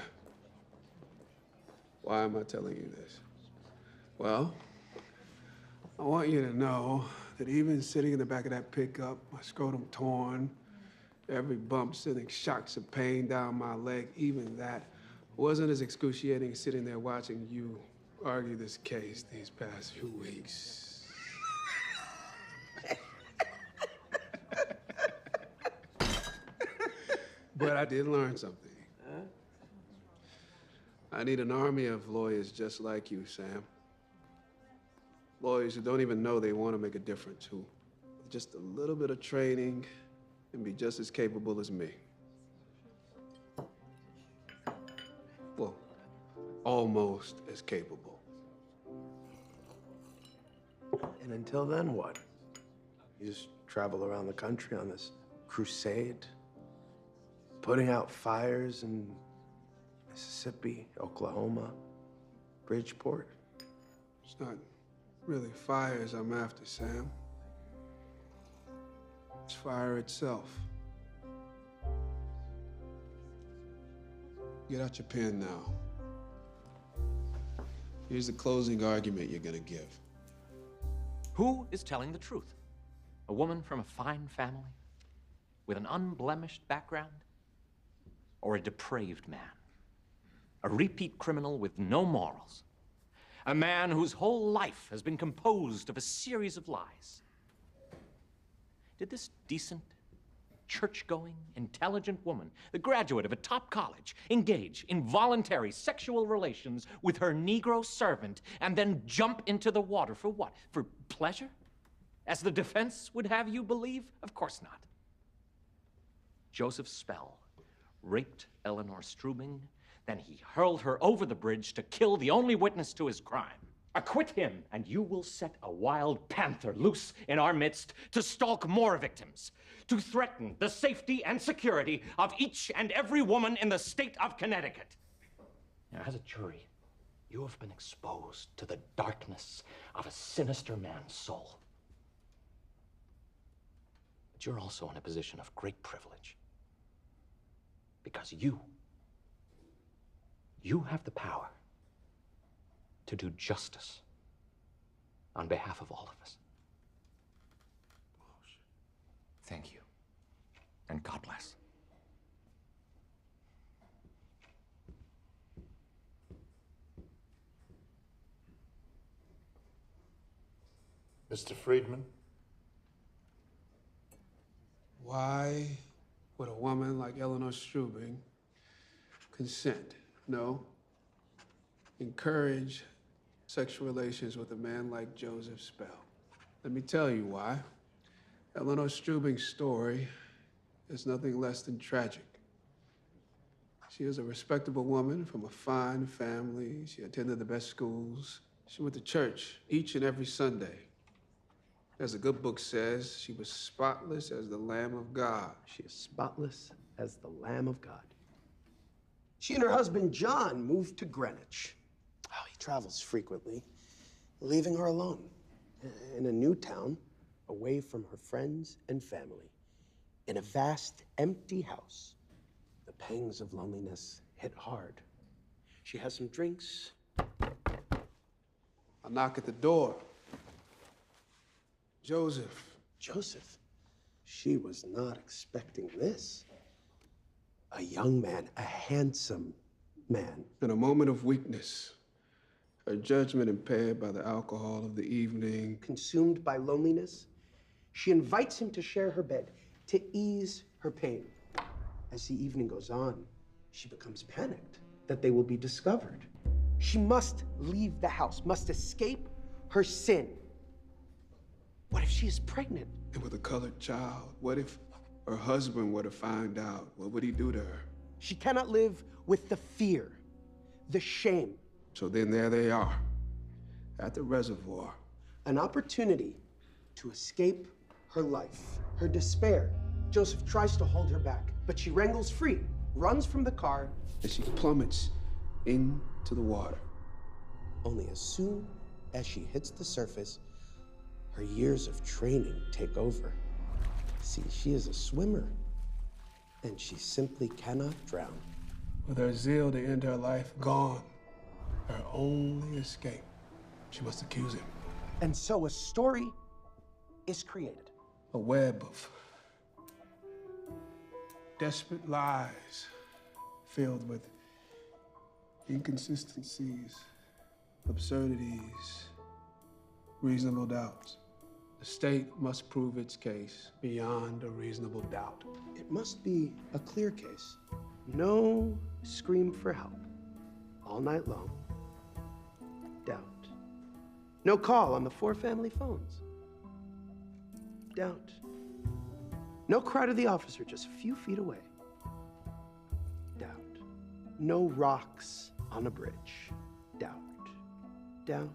Why am I telling you this? Well, I want you to know that even sitting in the back of that pickup, my scrotum torn, every bump sending shocks of pain down my leg, even that wasn't as excruciating as sitting there watching you argue this case these past few weeks. But I did learn something. I need an army of lawyers just like you, Sam. Lawyers who don't even know they want to make a difference, who with just a little bit of training and be just as capable as me. Well, almost as capable. And until then, what? You just travel around the country on this crusade, putting out fires in Mississippi, Oklahoma, Bridgeport. It's not really fires I'm after, Sam. It's fire itself. Get out your pen now. Here's the closing argument you're gonna give. Who is telling the truth? A woman from a fine family? With an unblemished background? Or a depraved man? A repeat criminal with no morals? A man whose whole life has been composed of a series of lies? Did this decent, church-going, intelligent woman, the graduate of a top college, engage in voluntary sexual relations with her Negro servant and then jump into the water for what? For pleasure? As the defense would have you believe? Of course not. Joseph Spell raped Eleanor Strubing, then he hurled her over the bridge to kill the only witness to his crime. Acquit him, and you will set a wild panther loose in our midst to stalk more victims, to threaten the safety and security of each and every woman in the state of Connecticut. Now, as a jury, you have been exposed to the darkness of a sinister man's soul. But you're also in a position of great privilege, because you have the power to do justice on behalf of all of us. Thank you, and God bless. Mr. Friedman? Why would a woman like Eleanor Strubing consent? No. Encourage sexual relations with a man like Joseph Spell. Let me tell you why. Eleanor Strubing's story is nothing less than tragic. She is a respectable woman from a fine family. She attended the best schools. She went to church each and every Sunday. As the good book says, she was spotless as the Lamb of God. She is spotless as the Lamb of God. She and her husband, John, moved to Greenwich. Oh, he travels frequently, leaving her alone in a new town, away from her friends and family, in a vast, empty house. The pangs of loneliness hit hard. She has some drinks. I knock at the door. Joseph. Joseph? She was not expecting this. A young man, a handsome man. In a moment of weakness, her judgment impaired by the alcohol of the evening. Consumed by loneliness, she invites him to share her bed, to ease her pain. As the evening goes on, she becomes panicked that they will be discovered. She must leave the house, must escape her sin. What if she is pregnant? And with a colored child, what if her husband were to find out? What would he do to her? She cannot live with the fear, the shame. So then there they are, at the reservoir. An opportunity to escape her life, her despair. Joseph tries to hold her back, but she wrangles free, runs from the car. And she plummets into the water. Only as soon as she hits the surface, her years of training take over. See, she is a swimmer, and she simply cannot drown. With her zeal to end her life gone, her only escape, she must accuse him. And so a story is created. A web of desperate lies filled with inconsistencies, absurdities, reasonable doubts. The state must prove its case beyond a reasonable doubt. It must be a clear case. No scream for help all night long. Doubt. No call on the 4 family phones. Doubt. No cry to the officer just a few feet away. Doubt. No rocks on a bridge. Doubt. Doubt.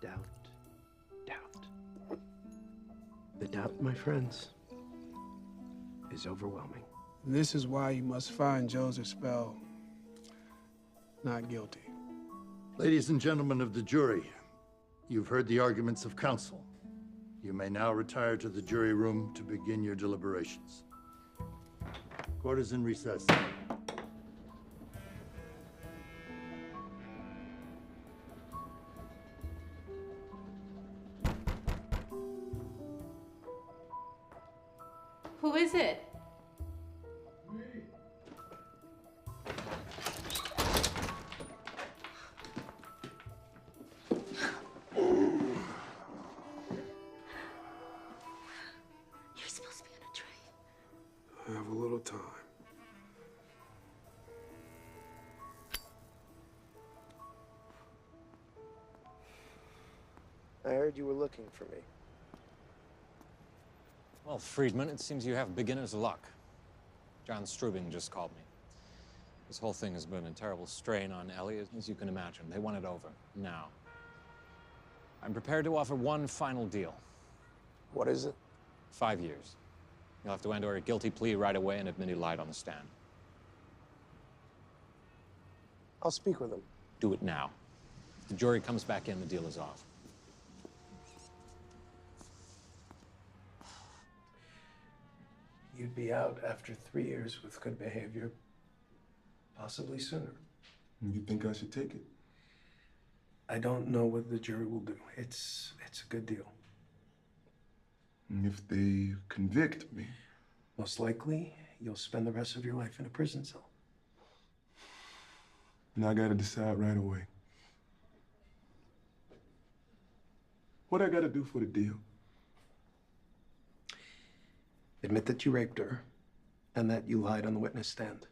Doubt. Doubt. The doubt, my friends, is overwhelming. This is why you must find Joseph Spell not guilty. Ladies and gentlemen of the jury, you've heard the arguments of counsel. You may now retire to the jury room to begin your deliberations. Court is in recess. Who is it? You're supposed to be on a train. I have a little time. I heard you were looking for me. Well, Friedman, it seems you have beginner's luck. John Strubing just called me. This whole thing has been a terrible strain on Ellie, as you can imagine. They want it over, now. I'm prepared to offer one final deal. What is it? 5 years. You'll have to enter a guilty plea right away and admit he lied on the stand. I'll speak with him. Do it now. If the jury comes back in, the deal is off. You'd be out after 3 years with good behavior, possibly sooner. You think I should take it? I don't know what the jury will do. It's a good deal. And if they convict me? Most likely, you'll spend the rest of your life in a prison cell. And I gotta decide right away. What I gotta do for the deal? Admit that you raped her and that you lied on the witness stand.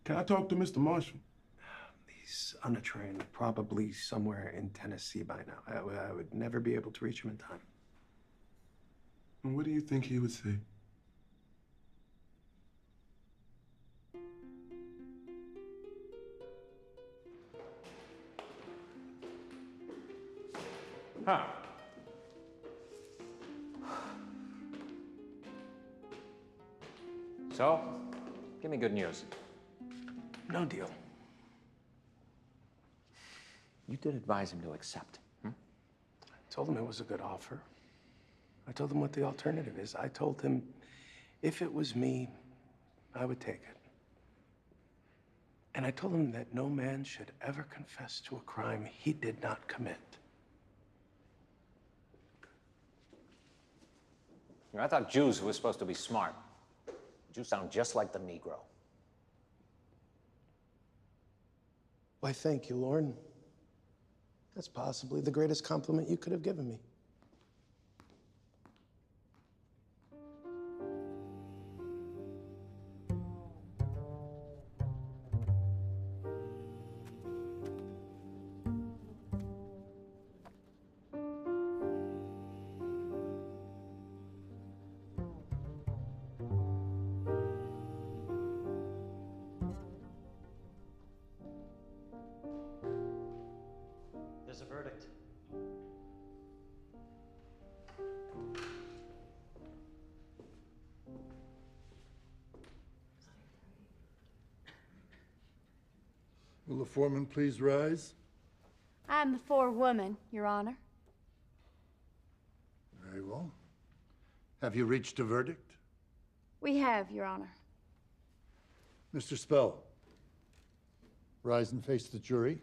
Can I talk to Mr. Marshall? He's on a train, probably somewhere in Tennessee by now. I would never be able to reach him in time. And what do you think he would say? Huh. So, give me good news. No deal. You did advise him to accept. I told him it was a good offer. I told him what the alternative is. I told him if it was me, I would take it. And I told him that no man should ever confess to a crime he did not commit. I thought Jews were supposed to be smart. You sound just like the Negro. Why, thank you, Lorne. That's possibly the greatest compliment you could have given me. There's a verdict. Will the foreman please rise? I'm the forewoman, Your Honor. Very well. Have you reached a verdict? We have, Your Honor. Mr. Spell, rise and face the jury.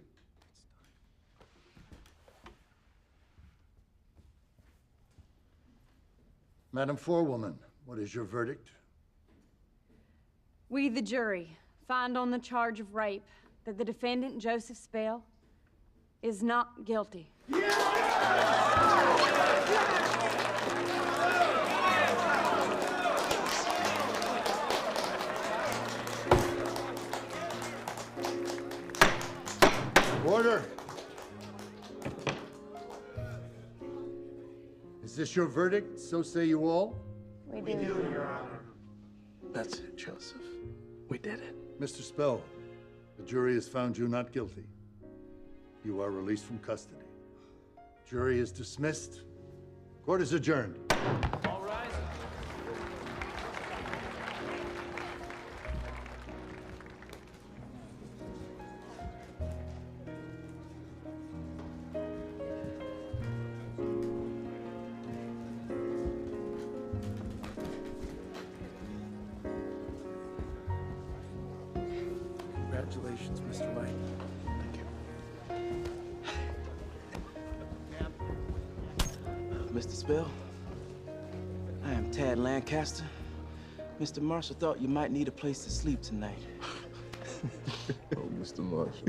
Madam Forewoman, what is your verdict? We, the jury, find on the charge of rape that the defendant, Joseph Spell, is not guilty. Order. Is this your verdict? So say you all? We do, Your Honor. That's it, Joseph. We did it. Mr. Spell, the jury has found you not guilty. You are released from custody. Jury is dismissed. Court is adjourned. All rise. Congratulations, Mr. Lang. Mr. Spell, I am Tad Lancaster. Mr. Marshall thought you might need a place to sleep tonight. Oh, Mr. Marshall.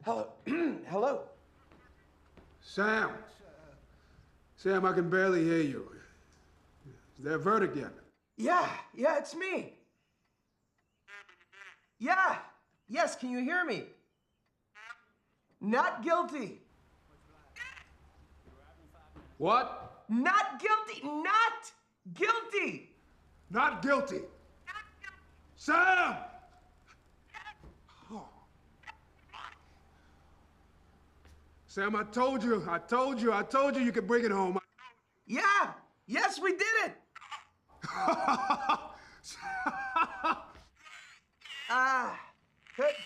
Hello. Hello. Sam. Sam, I can barely hear you. Is there a verdict yet? Yeah, it's me. Yeah, yes, can you hear me? Not guilty. What? Not guilty, not guilty. Not guilty. Sam! Oh. Sam, I told you you could bring it home. Yeah, yes, we did it.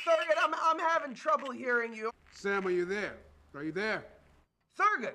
Thurgood, I'm having trouble hearing you. Sam, are you there? Are you there? Thurgood.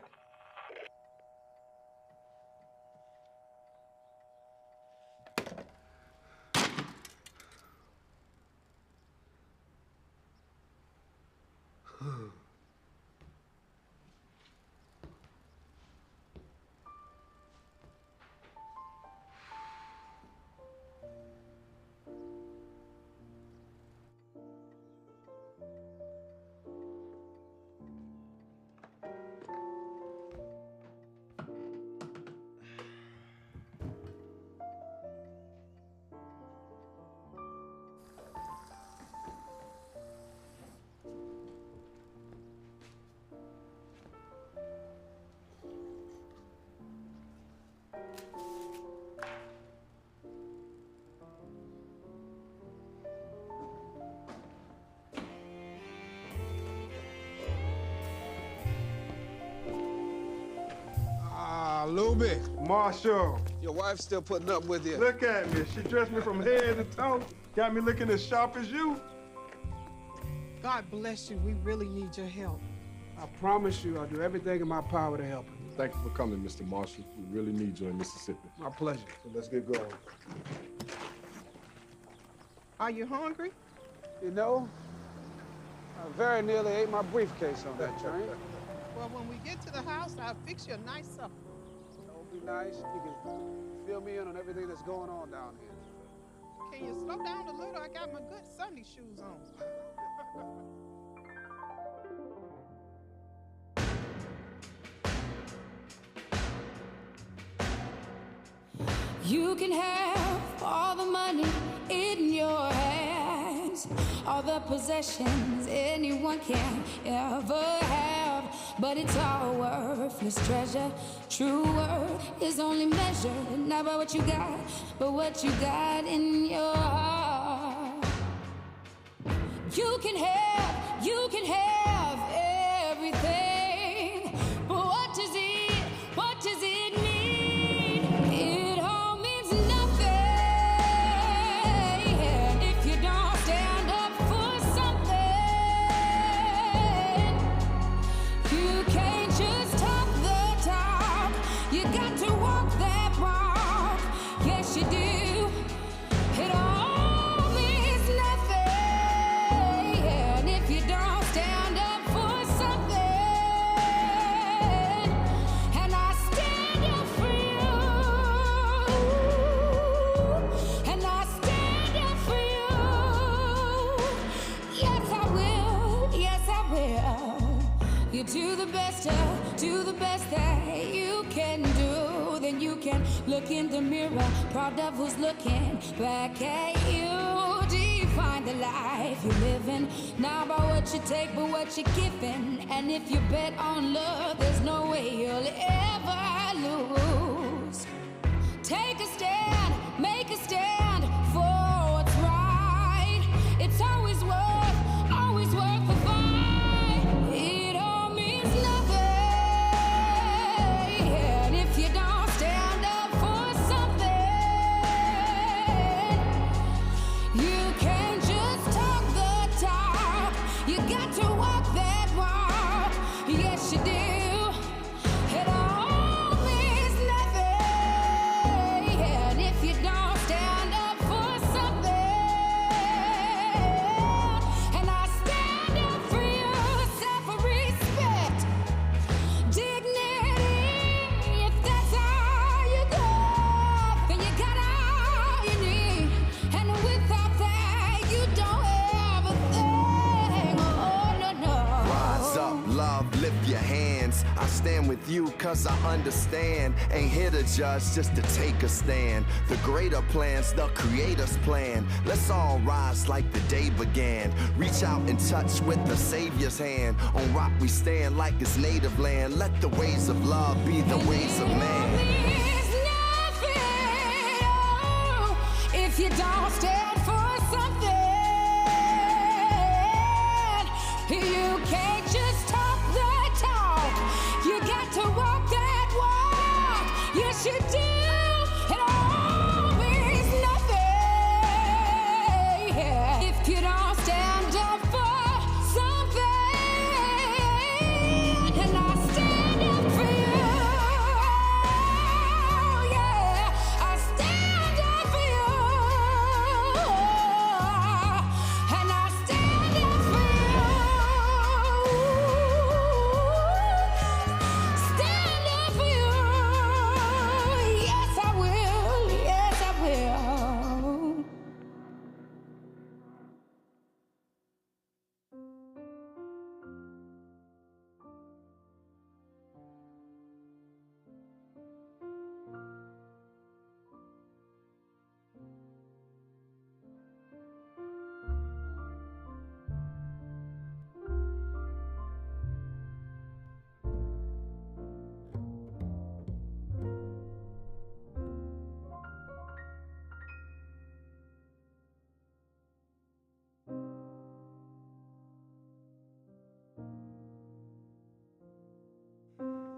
Luby. Marshall. Your wife's still putting up with you. Look at me. She dressed me from head to toe. Got me looking as sharp as you. God bless you. We really need your help. I promise you I'll do everything in my power to help you. Thank you for coming, Mr. Marshall. We really need you in Mississippi. My pleasure. So let's get going. Are you hungry? You know, I very nearly ate my briefcase on that train. Well, when we get to the house, I'll fix you a nice supper. That would be nice. You can fill me in on everything that's going on down here. Can you slow down a little? I got my good Sunday shoes on. You can have all the money in your hands, all the possessions anyone can ever have, but it's all worthless treasure. True worth is only measured not by what you got, but what you got in your heart. You can have everything, but what does it mean? It all means nothing if you don't stand up for something. best, do the best that you can do. Then you can look in the mirror, proud of who's looking back at you. Define the life you're living, not by what you take, but what you're giving. And if you bet on love, there's no way you'll ever lose. Take a stand, make a stand for what's right. It's always worth the fight. It all means nothing. And if you don't stand up for something, you can't just talk the talk. You got to walk that walk. Yes, you do. It all means nothing. And if you don't stand up for something, and I stand up for you, self-respect, dignity. If that's all you got, then you got all you need. And without that, you don't have a thing. Oh, no, no. Rise up, love, lift your hands. I stand with you cause I understand. Ain't here to judge, just to take a stand. The greater plans, the creator's plan. Let's all rise like the day began. Reach out and touch with the Savior's hand. On rock we stand like his native land. Let the ways of love be the ways of man. Means nothing, oh, if you don't stand for something. You can't just talk the talk. You got to walk that walk. Yes, you do. It all means nothing if you don't stand up for something. And I stand up for you. Yeah, I stand up for you. And I stand up for you. Stand up for you. Yes, I will. Yes, I will.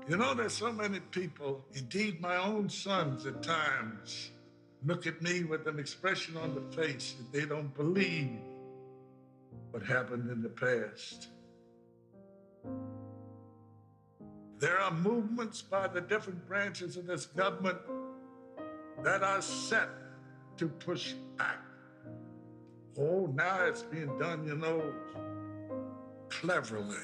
You know, there's so many people, indeed my own sons at times, look at me with an expression on the face that they don't believe what happened in the past. There are movements by the different branches of this government that are set to push back. Oh, now it's being done, you know, cleverly.